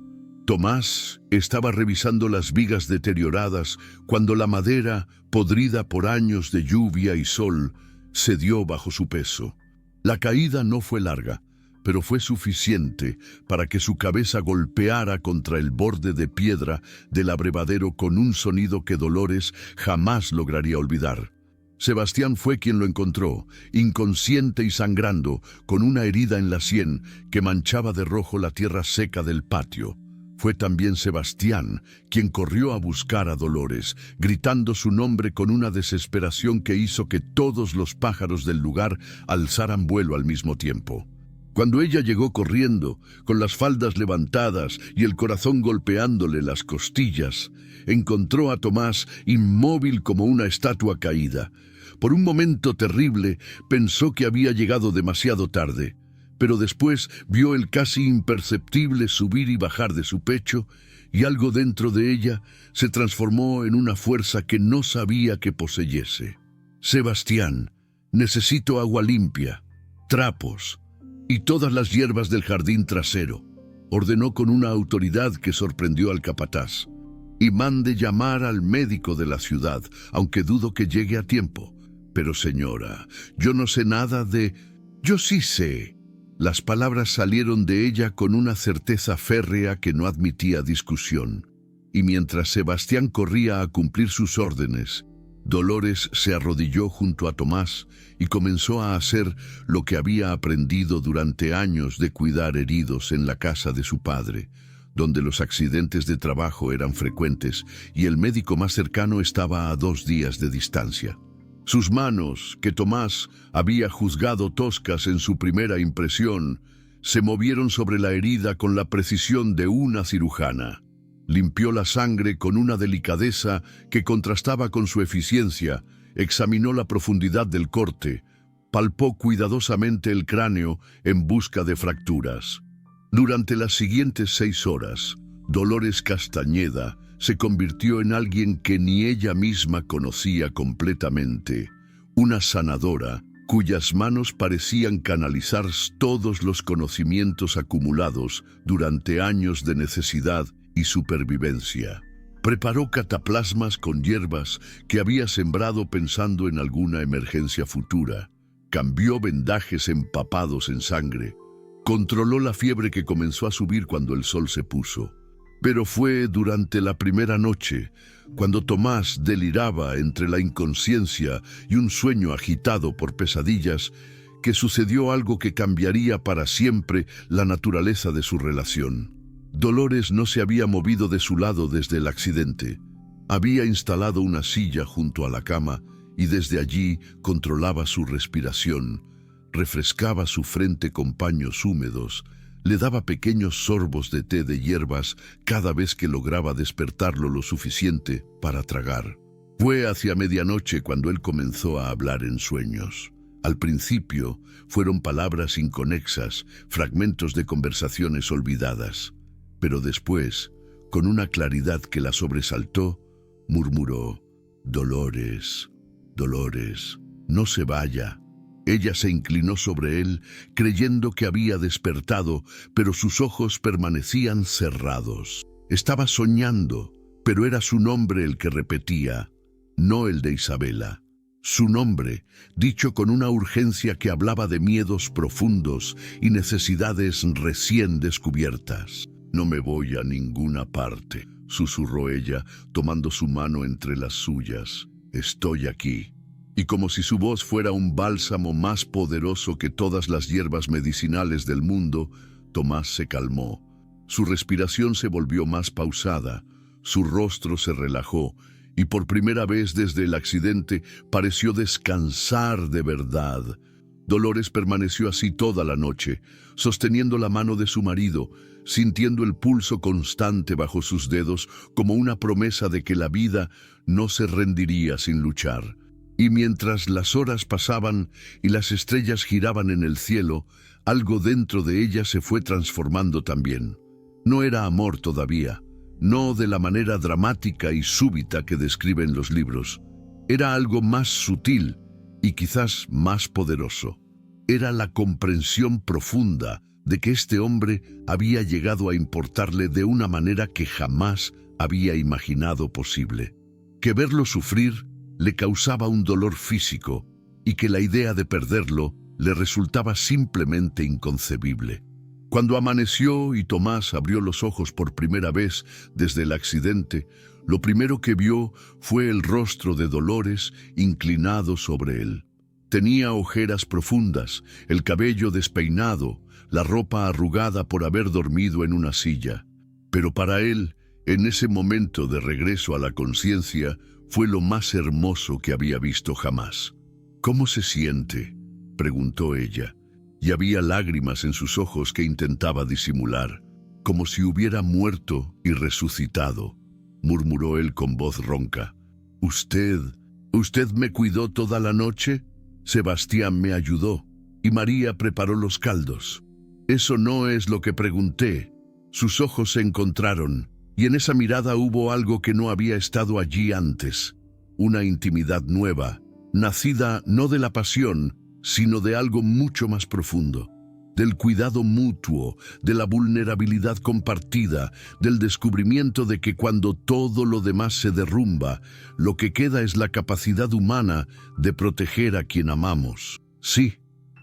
Tomás estaba revisando las vigas deterioradas cuando la madera, podrida por años de lluvia y sol, cedió bajo su peso. La caída no fue larga, pero fue suficiente para que su cabeza golpeara contra el borde de piedra del abrevadero con un sonido que Dolores jamás lograría olvidar. Sebastián fue quien lo encontró, inconsciente y sangrando, con una herida en la sien que manchaba de rojo la tierra seca del patio. Fue también Sebastián quien corrió a buscar a Dolores, gritando su nombre con una desesperación que hizo que todos los pájaros del lugar alzaran vuelo al mismo tiempo. Cuando ella llegó corriendo, con las faldas levantadas y el corazón golpeándole las costillas, encontró a Tomás inmóvil como una estatua caída. Por un momento terrible pensó que había llegado demasiado tarde, pero después vio el casi imperceptible subir y bajar de su pecho, y algo dentro de ella se transformó en una fuerza que no sabía que poseyese. «Sebastián, necesito agua limpia, trapos y todas las hierbas del jardín trasero», ordenó con una autoridad que sorprendió al capataz. «Y mande llamar al médico de la ciudad, aunque dudo que llegue a tiempo». «Pero señora, yo no sé nada de...» «Yo sí sé. Las palabras salieron de ella con una certeza férrea que no admitía discusión. Y mientras Sebastián corría a cumplir sus órdenes, Dolores se arrodilló junto a Tomás y comenzó a hacer lo que había aprendido durante años de cuidar heridos en la casa de su padre, donde los accidentes de trabajo eran frecuentes y el médico más cercano estaba a 2 días de distancia. Sus manos, que Tomás había juzgado toscas en su primera impresión, se movieron sobre la herida con la precisión de una cirujana. Limpió la sangre con una delicadeza que contrastaba con su eficiencia, examinó la profundidad del corte, palpó cuidadosamente el cráneo en busca de fracturas. Durante las siguientes 6 horas, Dolores Castañeda se convirtió en alguien que ni ella misma conocía completamente, una sanadora cuyas manos parecían canalizar todos los conocimientos acumulados durante años de necesidad y supervivencia. Preparó cataplasmas con hierbas que había sembrado pensando en alguna emergencia futura. Cambió vendajes empapados en sangre. Controló la fiebre que comenzó a subir cuando el sol se puso. Pero fue durante la primera noche, cuando Tomás deliraba entre la inconsciencia y un sueño agitado por pesadillas, que sucedió algo que cambiaría para siempre la naturaleza de su relación. Dolores no se había movido de su lado desde el accidente. Había instalado una silla junto a la cama y desde allí controlaba su respiración, refrescaba su frente con paños húmedos, le daba pequeños sorbos de té de hierbas cada vez que lograba despertarlo lo suficiente para tragar. Fue hacia medianoche cuando él comenzó a hablar en sueños. Al principio fueron palabras inconexas, fragmentos de conversaciones olvidadas. Pero después, con una claridad que la sobresaltó, murmuró: «Dolores, Dolores, no se vaya». Ella se inclinó sobre él, creyendo que había despertado, pero sus ojos permanecían cerrados. Estaba soñando, pero era su nombre el que repetía, no el de Isabela. Su nombre, dicho con una urgencia que hablaba de miedos profundos y necesidades recién descubiertas. «No me voy a ninguna parte», susurró ella, tomando su mano entre las suyas. «Estoy aquí». Y como si su voz fuera un bálsamo más poderoso que todas las hierbas medicinales del mundo, Tomás se calmó. Su respiración se volvió más pausada, su rostro se relajó, y por primera vez desde el accidente pareció descansar de verdad. Dolores permaneció así toda la noche, sosteniendo la mano de su marido, sintiendo el pulso constante bajo sus dedos como una promesa de que la vida no se rendiría sin luchar. Y mientras las horas pasaban y las estrellas giraban en el cielo, algo dentro de ella se fue transformando también. No era amor todavía, no de la manera dramática y súbita que describen los libros. Era algo más sutil y quizás más poderoso. Era la comprensión profunda de que este hombre había llegado a importarle de una manera que jamás había imaginado posible. Que verlo sufrir le causaba un dolor físico y que la idea de perderlo le resultaba simplemente inconcebible. Cuando amaneció y Tomás abrió los ojos por primera vez desde el accidente, lo primero que vio fue el rostro de Dolores inclinado sobre él. Tenía ojeras profundas, el cabello despeinado, la ropa arrugada por haber dormido en una silla. Pero para él, en ese momento de regreso a la conciencia, fue lo más hermoso que había visto jamás. «¿Cómo se siente?», preguntó ella, y había lágrimas en sus ojos que intentaba disimular, como si hubiera muerto y resucitado. Murmuró él con voz ronca. «¿Usted me cuidó toda la noche? Sebastián me ayudó, y María preparó los caldos». «Eso no es lo que pregunté». Sus ojos se encontraron, y en esa mirada hubo algo que no había estado allí antes, una intimidad nueva, nacida no de la pasión, sino de algo mucho más profundo, del cuidado mutuo, de la vulnerabilidad compartida, del descubrimiento de que cuando todo lo demás se derrumba, lo que queda es la capacidad humana de proteger a quien amamos. «Sí»,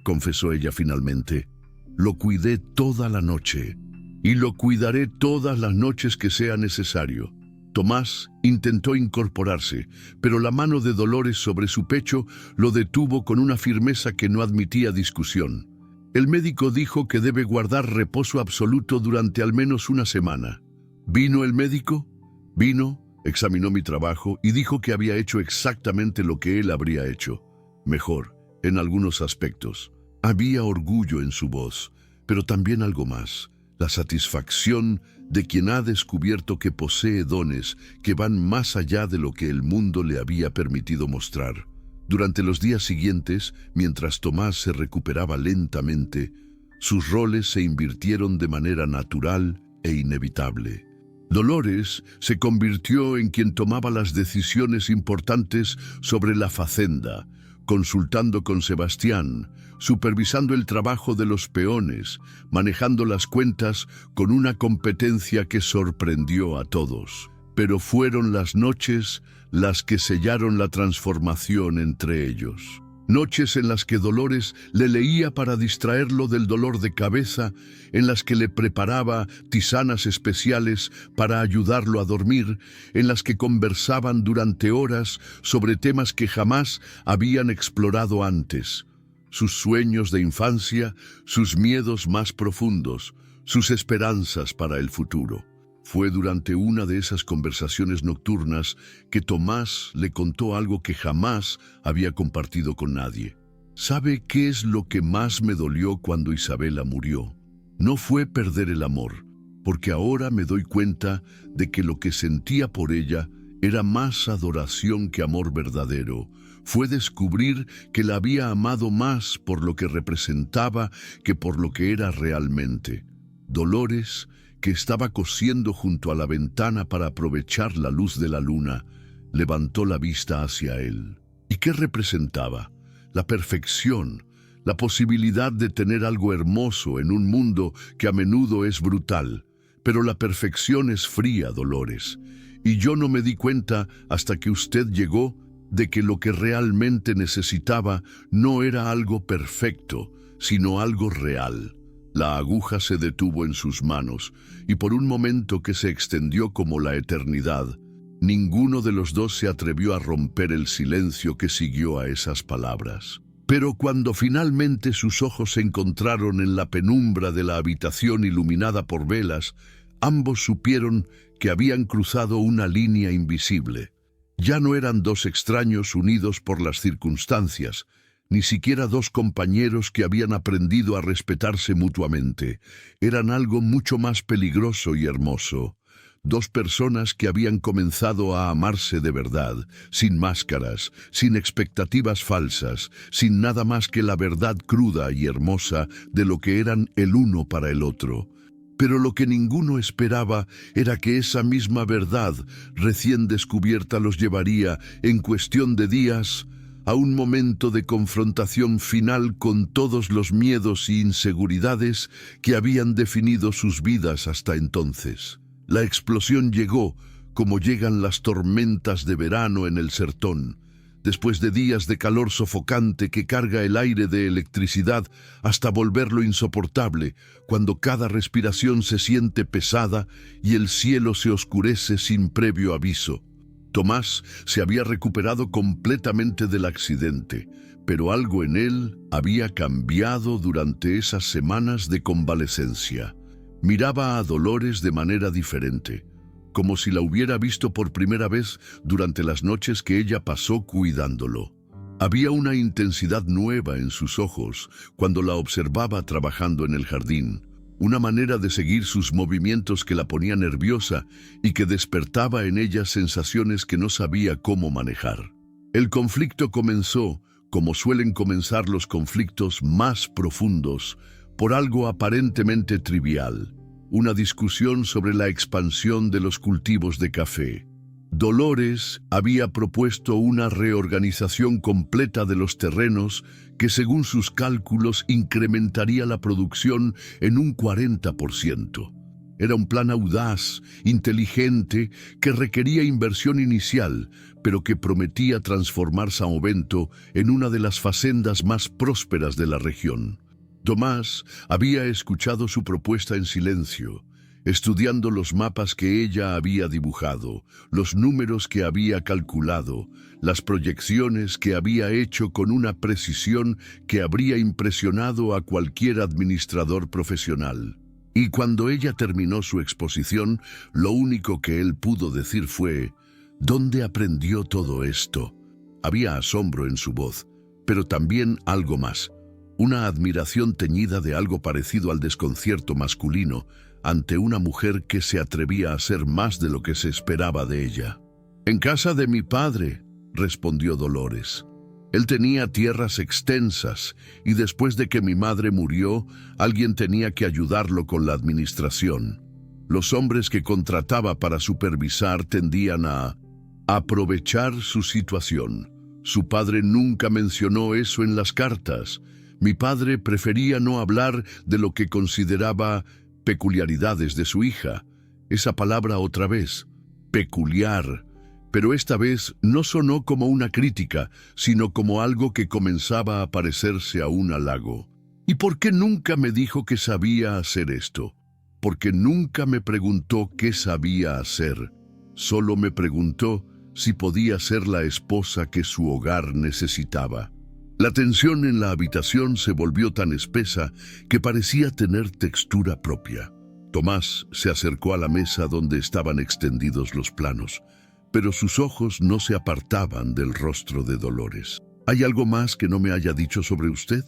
confesó ella finalmente, Lo cuidé toda la noche, y lo cuidaré todas las noches que sea necesario. Tomás intentó incorporarse, pero la mano de Dolores sobre su pecho lo detuvo con una firmeza que no admitía discusión. El médico dijo que debe guardar reposo absoluto durante al menos una semana. ¿Vino el médico? Vino, examinó mi trabajo y dijo que había hecho exactamente lo que él habría hecho. Mejor, en algunos aspectos. Había orgullo en su voz, pero también algo más. La satisfacción de quien ha descubierto que posee dones que van más allá de lo que el mundo le había permitido mostrar. Durante los días siguientes, mientras Tomás se recuperaba lentamente, sus roles se invirtieron de manera natural e inevitable. Dolores se convirtió en quien tomaba las decisiones importantes sobre la facenda, consultando con Sebastián, supervisando el trabajo de los peones, manejando las cuentas con una competencia que sorprendió a todos. Pero fueron las noches las que sellaron la transformación entre ellos. Noches en las que Dolores le leía para distraerlo del dolor de cabeza, en las que le preparaba tisanas especiales para ayudarlo a dormir, en las que conversaban durante horas sobre temas que jamás habían explorado antes. Sus sueños de infancia, sus miedos más profundos, sus esperanzas para el futuro. Fue durante una de esas conversaciones nocturnas que Tomás le contó algo que jamás había compartido con nadie. ¿Sabe qué es lo que más me dolió cuando Isabela murió? No fue perder el amor, porque ahora me doy cuenta de que lo que sentía por ella era más adoración que amor verdadero. Fue descubrir que la había amado más por lo que representaba que por lo que era realmente. Dolores, que estaba cosiendo junto a la ventana para aprovechar la luz de la luna, levantó la vista hacia él. ¿Y qué representaba? La perfección, la posibilidad de tener algo hermoso en un mundo que a menudo es brutal. Pero la perfección es fría, Dolores. Y yo no me di cuenta hasta que usted llegó de que lo que realmente necesitaba no era algo perfecto, sino algo real. La aguja se detuvo en sus manos, y por un momento que se extendió como la eternidad, ninguno de los dos se atrevió a romper el silencio que siguió a esas palabras. Pero cuando finalmente sus ojos se encontraron en la penumbra de la habitación iluminada por velas, ambos supieron que habían cruzado una línea invisible. Ya no eran dos extraños unidos por las circunstancias, ni siquiera dos compañeros que habían aprendido a respetarse mutuamente. Eran algo mucho más peligroso y hermoso. Dos personas que habían comenzado a amarse de verdad, sin máscaras, sin expectativas falsas, sin nada más que la verdad cruda y hermosa de lo que eran el uno para el otro. Pero lo que ninguno esperaba era que esa misma verdad recién descubierta los llevaría, en cuestión de días, a un momento de confrontación final con todos los miedos y inseguridades que habían definido sus vidas hasta entonces. La explosión llegó, como llegan las tormentas de verano en el sertón, después de días de calor sofocante que carga el aire de electricidad hasta volverlo insoportable, cuando cada respiración se siente pesada y el cielo se oscurece sin previo aviso. Tomás se había recuperado completamente del accidente, pero algo en él había cambiado durante esas semanas de convalecencia. Miraba a Dolores de manera diferente, como si la hubiera visto por primera vez durante las noches que ella pasó cuidándolo. Había una intensidad nueva en sus ojos cuando la observaba trabajando en el jardín, una manera de seguir sus movimientos que la ponía nerviosa y que despertaba en ella sensaciones que no sabía cómo manejar. El conflicto comenzó, como suelen comenzar los conflictos más profundos, por algo aparentemente trivial, una discusión sobre la expansión de los cultivos de café. Dolores había propuesto una reorganización completa de los terrenos que, según sus cálculos, incrementaría la producción en un 40%. Era un plan audaz, inteligente, que requería inversión inicial, pero que prometía transformar São Bento en una de las facendas más prósperas de la región. Tomás había escuchado su propuesta en silencio, estudiando los mapas que ella había dibujado, los números que había calculado, las proyecciones que había hecho con una precisión que habría impresionado a cualquier administrador profesional. Y cuando ella terminó su exposición, lo único que él pudo decir fue: ¿dónde aprendió todo esto? Había asombro en su voz, pero también algo más, una admiración teñida de algo parecido al desconcierto masculino ante una mujer que se atrevía a hacer más de lo que se esperaba de ella. «En casa de mi padre», respondió Dolores. «Él tenía tierras extensas y después de que mi madre murió, alguien tenía que ayudarlo con la administración. Los hombres que contrataba para supervisar tendían a aprovechar su situación. Su padre nunca mencionó eso en las cartas. Mi padre prefería no hablar de lo que consideraba peculiaridades de su hija. Esa palabra otra vez, peculiar, pero esta vez no sonó como una crítica, sino como algo que comenzaba a parecerse a un halago. ¿Y por qué nunca me dijo que sabía hacer esto? Porque nunca me preguntó qué sabía hacer. Solo me preguntó si podía ser la esposa que su hogar necesitaba». La tensión en la habitación se volvió tan espesa que parecía tener textura propia. Tomás se acercó a la mesa donde estaban extendidos los planos, pero sus ojos no se apartaban del rostro de Dolores. «¿Hay algo más que no me haya dicho sobre usted?»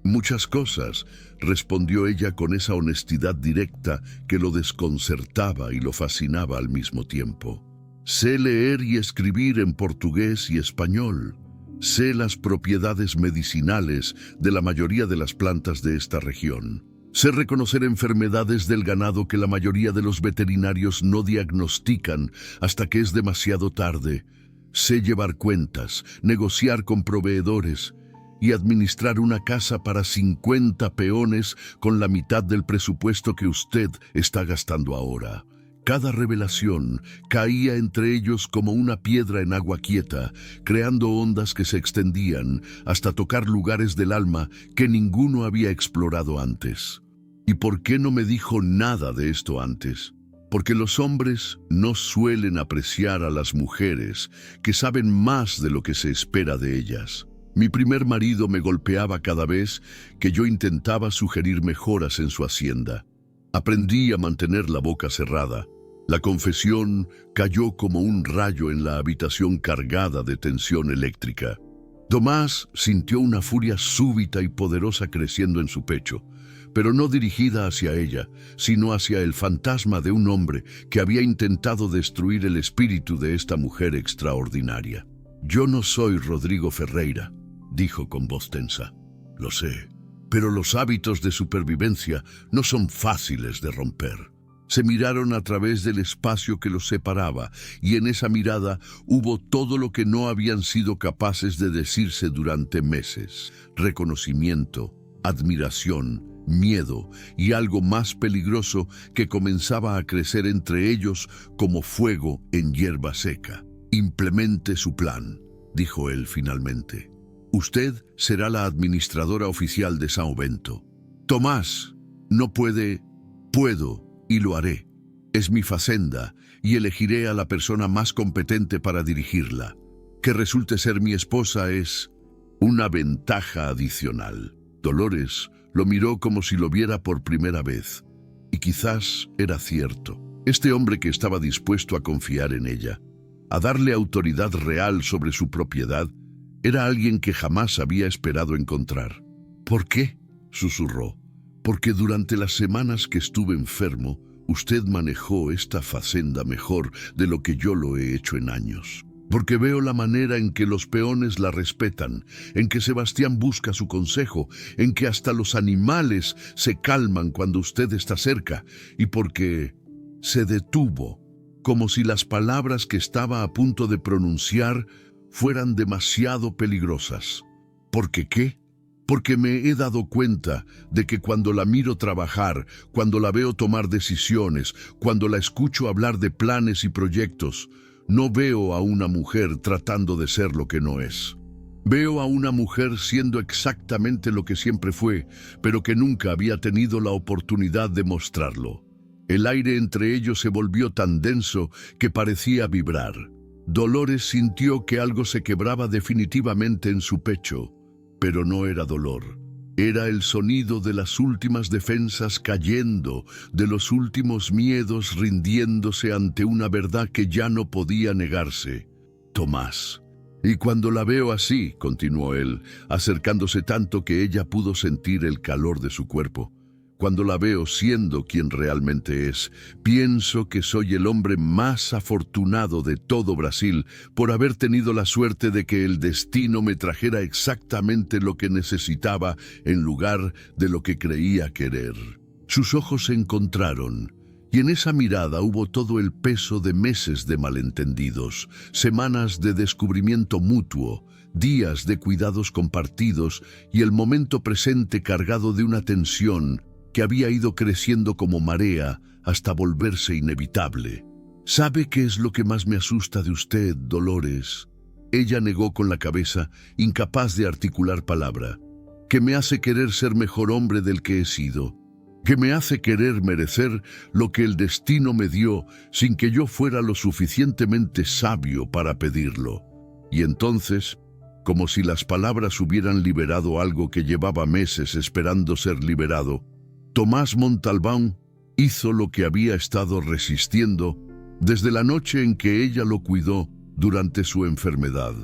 «Muchas cosas», respondió ella con esa honestidad directa que lo desconcertaba y lo fascinaba al mismo tiempo. «Sé leer y escribir en portugués y español. Sé las propiedades medicinales de la mayoría de las plantas de esta región. Sé reconocer enfermedades del ganado que la mayoría de los veterinarios no diagnostican hasta que es demasiado tarde. Sé llevar cuentas, negociar con proveedores y administrar una casa para 50 peones con la mitad del presupuesto que usted está gastando ahora». Cada revelación caía entre ellos como una piedra en agua quieta, creando ondas que se extendían hasta tocar lugares del alma que ninguno había explorado antes. ¿Y por qué no me dijo nada de esto antes? Porque los hombres no suelen apreciar a las mujeres que saben más de lo que se espera de ellas. Mi primer marido me golpeaba cada vez que yo intentaba sugerir mejoras en su hacienda. Aprendí a mantener la boca cerrada. La confesión cayó como un rayo en la habitación cargada de tensión eléctrica. Tomás sintió una furia súbita y poderosa creciendo en su pecho, pero no dirigida hacia ella, sino hacia el fantasma de un hombre que había intentado destruir el espíritu de esta mujer extraordinaria. «Yo no soy Rodrigo Ferreira», dijo con voz tensa. «Lo sé. Pero los hábitos de supervivencia no son fáciles de romper». Se miraron a través del espacio que los separaba, y en esa mirada hubo todo lo que no habían sido capaces de decirse durante meses: reconocimiento, admiración, miedo y algo más peligroso que comenzaba a crecer entre ellos como fuego en hierba seca. «Implemente su plan», dijo él finalmente. «Usted será la administradora oficial de São Bento. Tomás no puede, puedo y lo haré. Es mi facenda y elegiré a la persona más competente para dirigirla. Que resulte ser mi esposa es una ventaja adicional». Dolores lo miró como si lo viera por primera vez. Y quizás era cierto. Este hombre que estaba dispuesto a confiar en ella, a darle autoridad real sobre su propiedad, era alguien que jamás había esperado encontrar. «¿Por qué?», susurró. «Porque durante las semanas que estuve enfermo, usted manejó esta facenda mejor de lo que yo lo he hecho en años. Porque veo la manera en que los peones la respetan, en que Sebastián busca su consejo, en que hasta los animales se calman cuando usted está cerca, y porque se detuvo, como si las palabras que estaba a punto de pronunciar fueran demasiado peligrosas. ¿Por qué? Porque me he dado cuenta de que cuando la miro trabajar, cuando la veo tomar decisiones, cuando la escucho hablar de planes y proyectos, no veo a una mujer tratando de ser lo que no es. Veo a una mujer siendo exactamente lo que siempre fue, pero que nunca había tenido la oportunidad de mostrarlo. El aire entre ellos se volvió tan denso que parecía vibrar. Dolores sintió que algo se quebraba definitivamente en su pecho, pero no era dolor. Era el sonido de las últimas defensas cayendo, de los últimos miedos rindiéndose ante una verdad que ya no podía negarse. Tomás. Y cuando la veo así, continuó él, acercándose tanto que ella pudo sentir el calor de su cuerpo, cuando la veo siendo quien realmente es, pienso que soy el hombre más afortunado de todo Brasil por haber tenido la suerte de que el destino me trajera exactamente lo que necesitaba en lugar de lo que creía querer. Sus ojos se encontraron. Y en esa mirada hubo todo el peso de meses de malentendidos, semanas de descubrimiento mutuo, días de cuidados compartidos y el momento presente cargado de una tensión que había ido creciendo como marea hasta volverse inevitable. ¿Sabe qué es lo que más me asusta de usted, Dolores? Ella negó con la cabeza, incapaz de articular palabra. Que me hace querer ser mejor hombre del que he sido. Que me hace querer merecer lo que el destino me dio sin que yo fuera lo suficientemente sabio para pedirlo. Y entonces, como si las palabras hubieran liberado algo que llevaba meses esperando ser liberado, Tomás Montalbán hizo lo que había estado resistiendo desde la noche en que ella lo cuidó durante su enfermedad.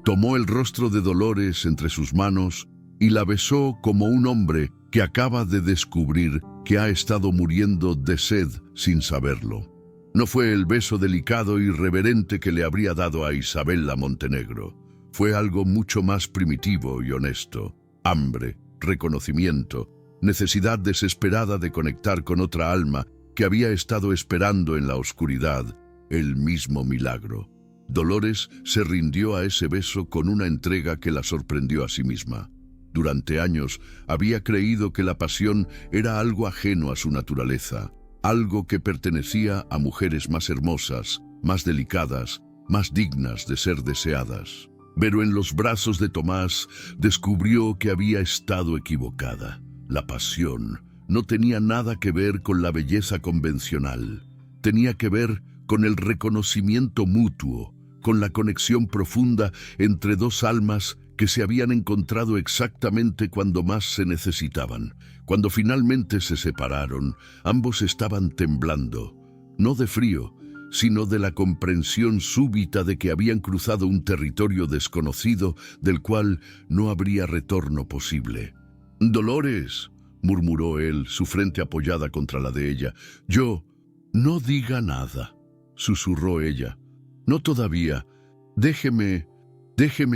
Tomó el rostro de Dolores entre sus manos y la besó como un hombre que acaba de descubrir que ha estado muriendo de sed sin saberlo. No fue el beso delicado y reverente que le habría dado a Isabella Montenegro. Fue algo mucho más primitivo y honesto. Hambre, reconocimiento, necesidad desesperada de conectar con otra alma que había estado esperando en la oscuridad el mismo milagro. Dolores se rindió a ese beso con una entrega que la sorprendió a sí misma. Durante años había creído que la pasión era algo ajeno a su naturaleza, algo que pertenecía a mujeres más hermosas, más delicadas, más dignas de ser deseadas. Pero en los brazos de Tomás descubrió que había estado equivocada. La pasión no tenía nada que ver con la belleza convencional. Tenía que ver con el reconocimiento mutuo, con la conexión profunda entre dos almas que se habían encontrado exactamente cuando más se necesitaban. Cuando finalmente se separaron, ambos estaban temblando, no de frío, sino de la comprensión súbita de que habían cruzado un territorio desconocido del cual no habría retorno posible. «Dolores», murmuró él, su frente apoyada contra la de ella. «Yo, no diga nada», susurró ella. «No todavía. Déjeme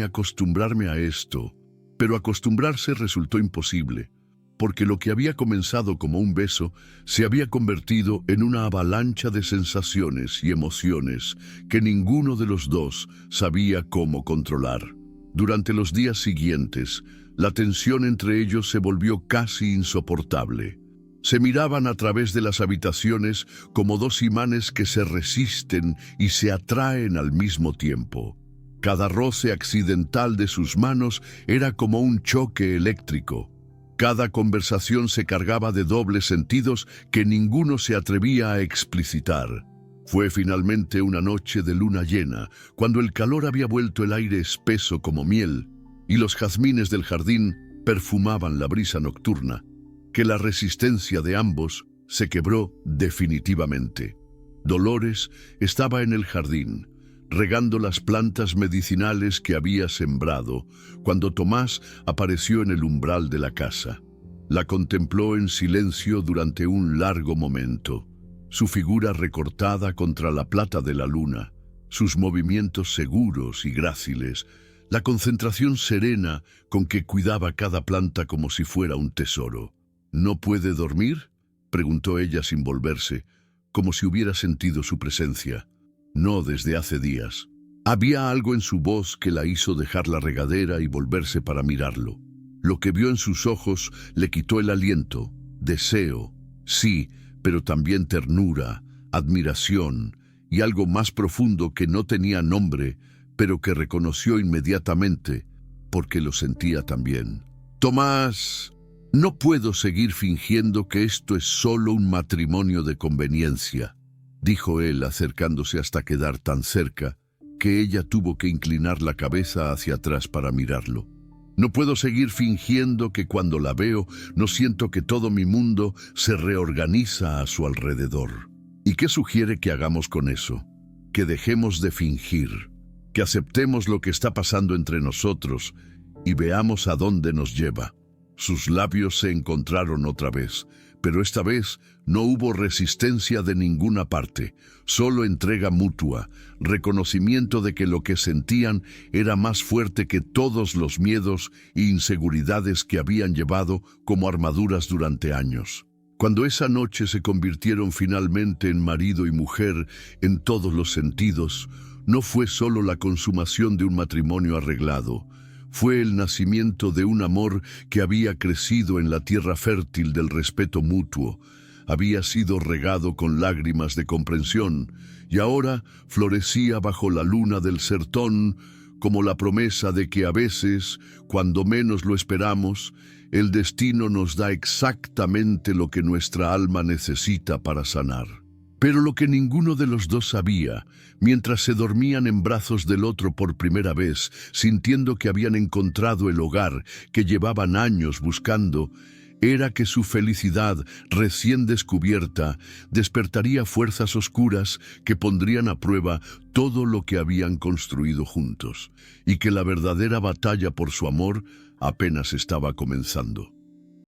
acostumbrarme a esto». Pero acostumbrarse resultó imposible, porque lo que había comenzado como un beso se había convertido en una avalancha de sensaciones y emociones que ninguno de los dos sabía cómo controlar. Durante los días siguientes, la tensión entre ellos se volvió casi insoportable. Se miraban a través de las habitaciones como dos imanes que se resisten y se atraen al mismo tiempo. Cada roce accidental de sus manos era como un choque eléctrico. Cada conversación se cargaba de dobles sentidos que ninguno se atrevía a explicitar. Fue finalmente una noche de luna llena, cuando el calor había vuelto el aire espeso como miel, y los jazmines del jardín perfumaban la brisa nocturna, que la resistencia de ambos se quebró definitivamente. Dolores estaba en el jardín, regando las plantas medicinales que había sembrado, cuando Tomás apareció en el umbral de la casa. La contempló en silencio durante un largo momento, su figura recortada contra la plata de la luna, sus movimientos seguros y gráciles, la concentración serena con que cuidaba cada planta como si fuera un tesoro. «¿No puede dormir?», preguntó ella sin volverse, como si hubiera sentido su presencia. No desde hace días. Había algo en su voz que la hizo dejar la regadera y volverse para mirarlo. Lo que vio en sus ojos le quitó el aliento. Deseo, sí, pero también ternura, admiración y algo más profundo que no tenía nombre, pero que reconoció inmediatamente. porque lo sentía también. Tomás, no puedo seguir fingiendo que esto es solo un matrimonio de conveniencia, dijo él acercándose hasta quedar tan cerca que ella tuvo que inclinar la cabeza hacia atrás para mirarlo. No puedo seguir fingiendo que cuando la veo no siento que todo mi mundo se reorganiza a su alrededor. ¿Y qué sugiere que hagamos con eso? Que dejemos de fingir, que aceptemos lo que está pasando entre nosotros y veamos a dónde nos lleva. Sus labios se encontraron otra vez, pero esta vez no hubo resistencia de ninguna parte, solo entrega mutua, reconocimiento de que lo que sentían era más fuerte que todos los miedos e inseguridades que habían llevado como armaduras durante años. Cuando esa noche se convirtieron finalmente en marido y mujer en todos los sentidos, no fue solo la consumación de un matrimonio arreglado, fue el nacimiento de un amor que había crecido en la tierra fértil del respeto mutuo, había sido regado con lágrimas de comprensión y ahora florecía bajo la luna del sertón como la promesa de que a veces, cuando menos lo esperamos, el destino nos da exactamente lo que nuestra alma necesita para sanar. Pero lo que ninguno de los dos sabía, mientras se dormían en brazos del otro por primera vez, sintiendo que habían encontrado el hogar que llevaban años buscando, era que su felicidad recién descubierta despertaría fuerzas oscuras que pondrían a prueba todo lo que habían construido juntos, y que la verdadera batalla por su amor apenas estaba comenzando.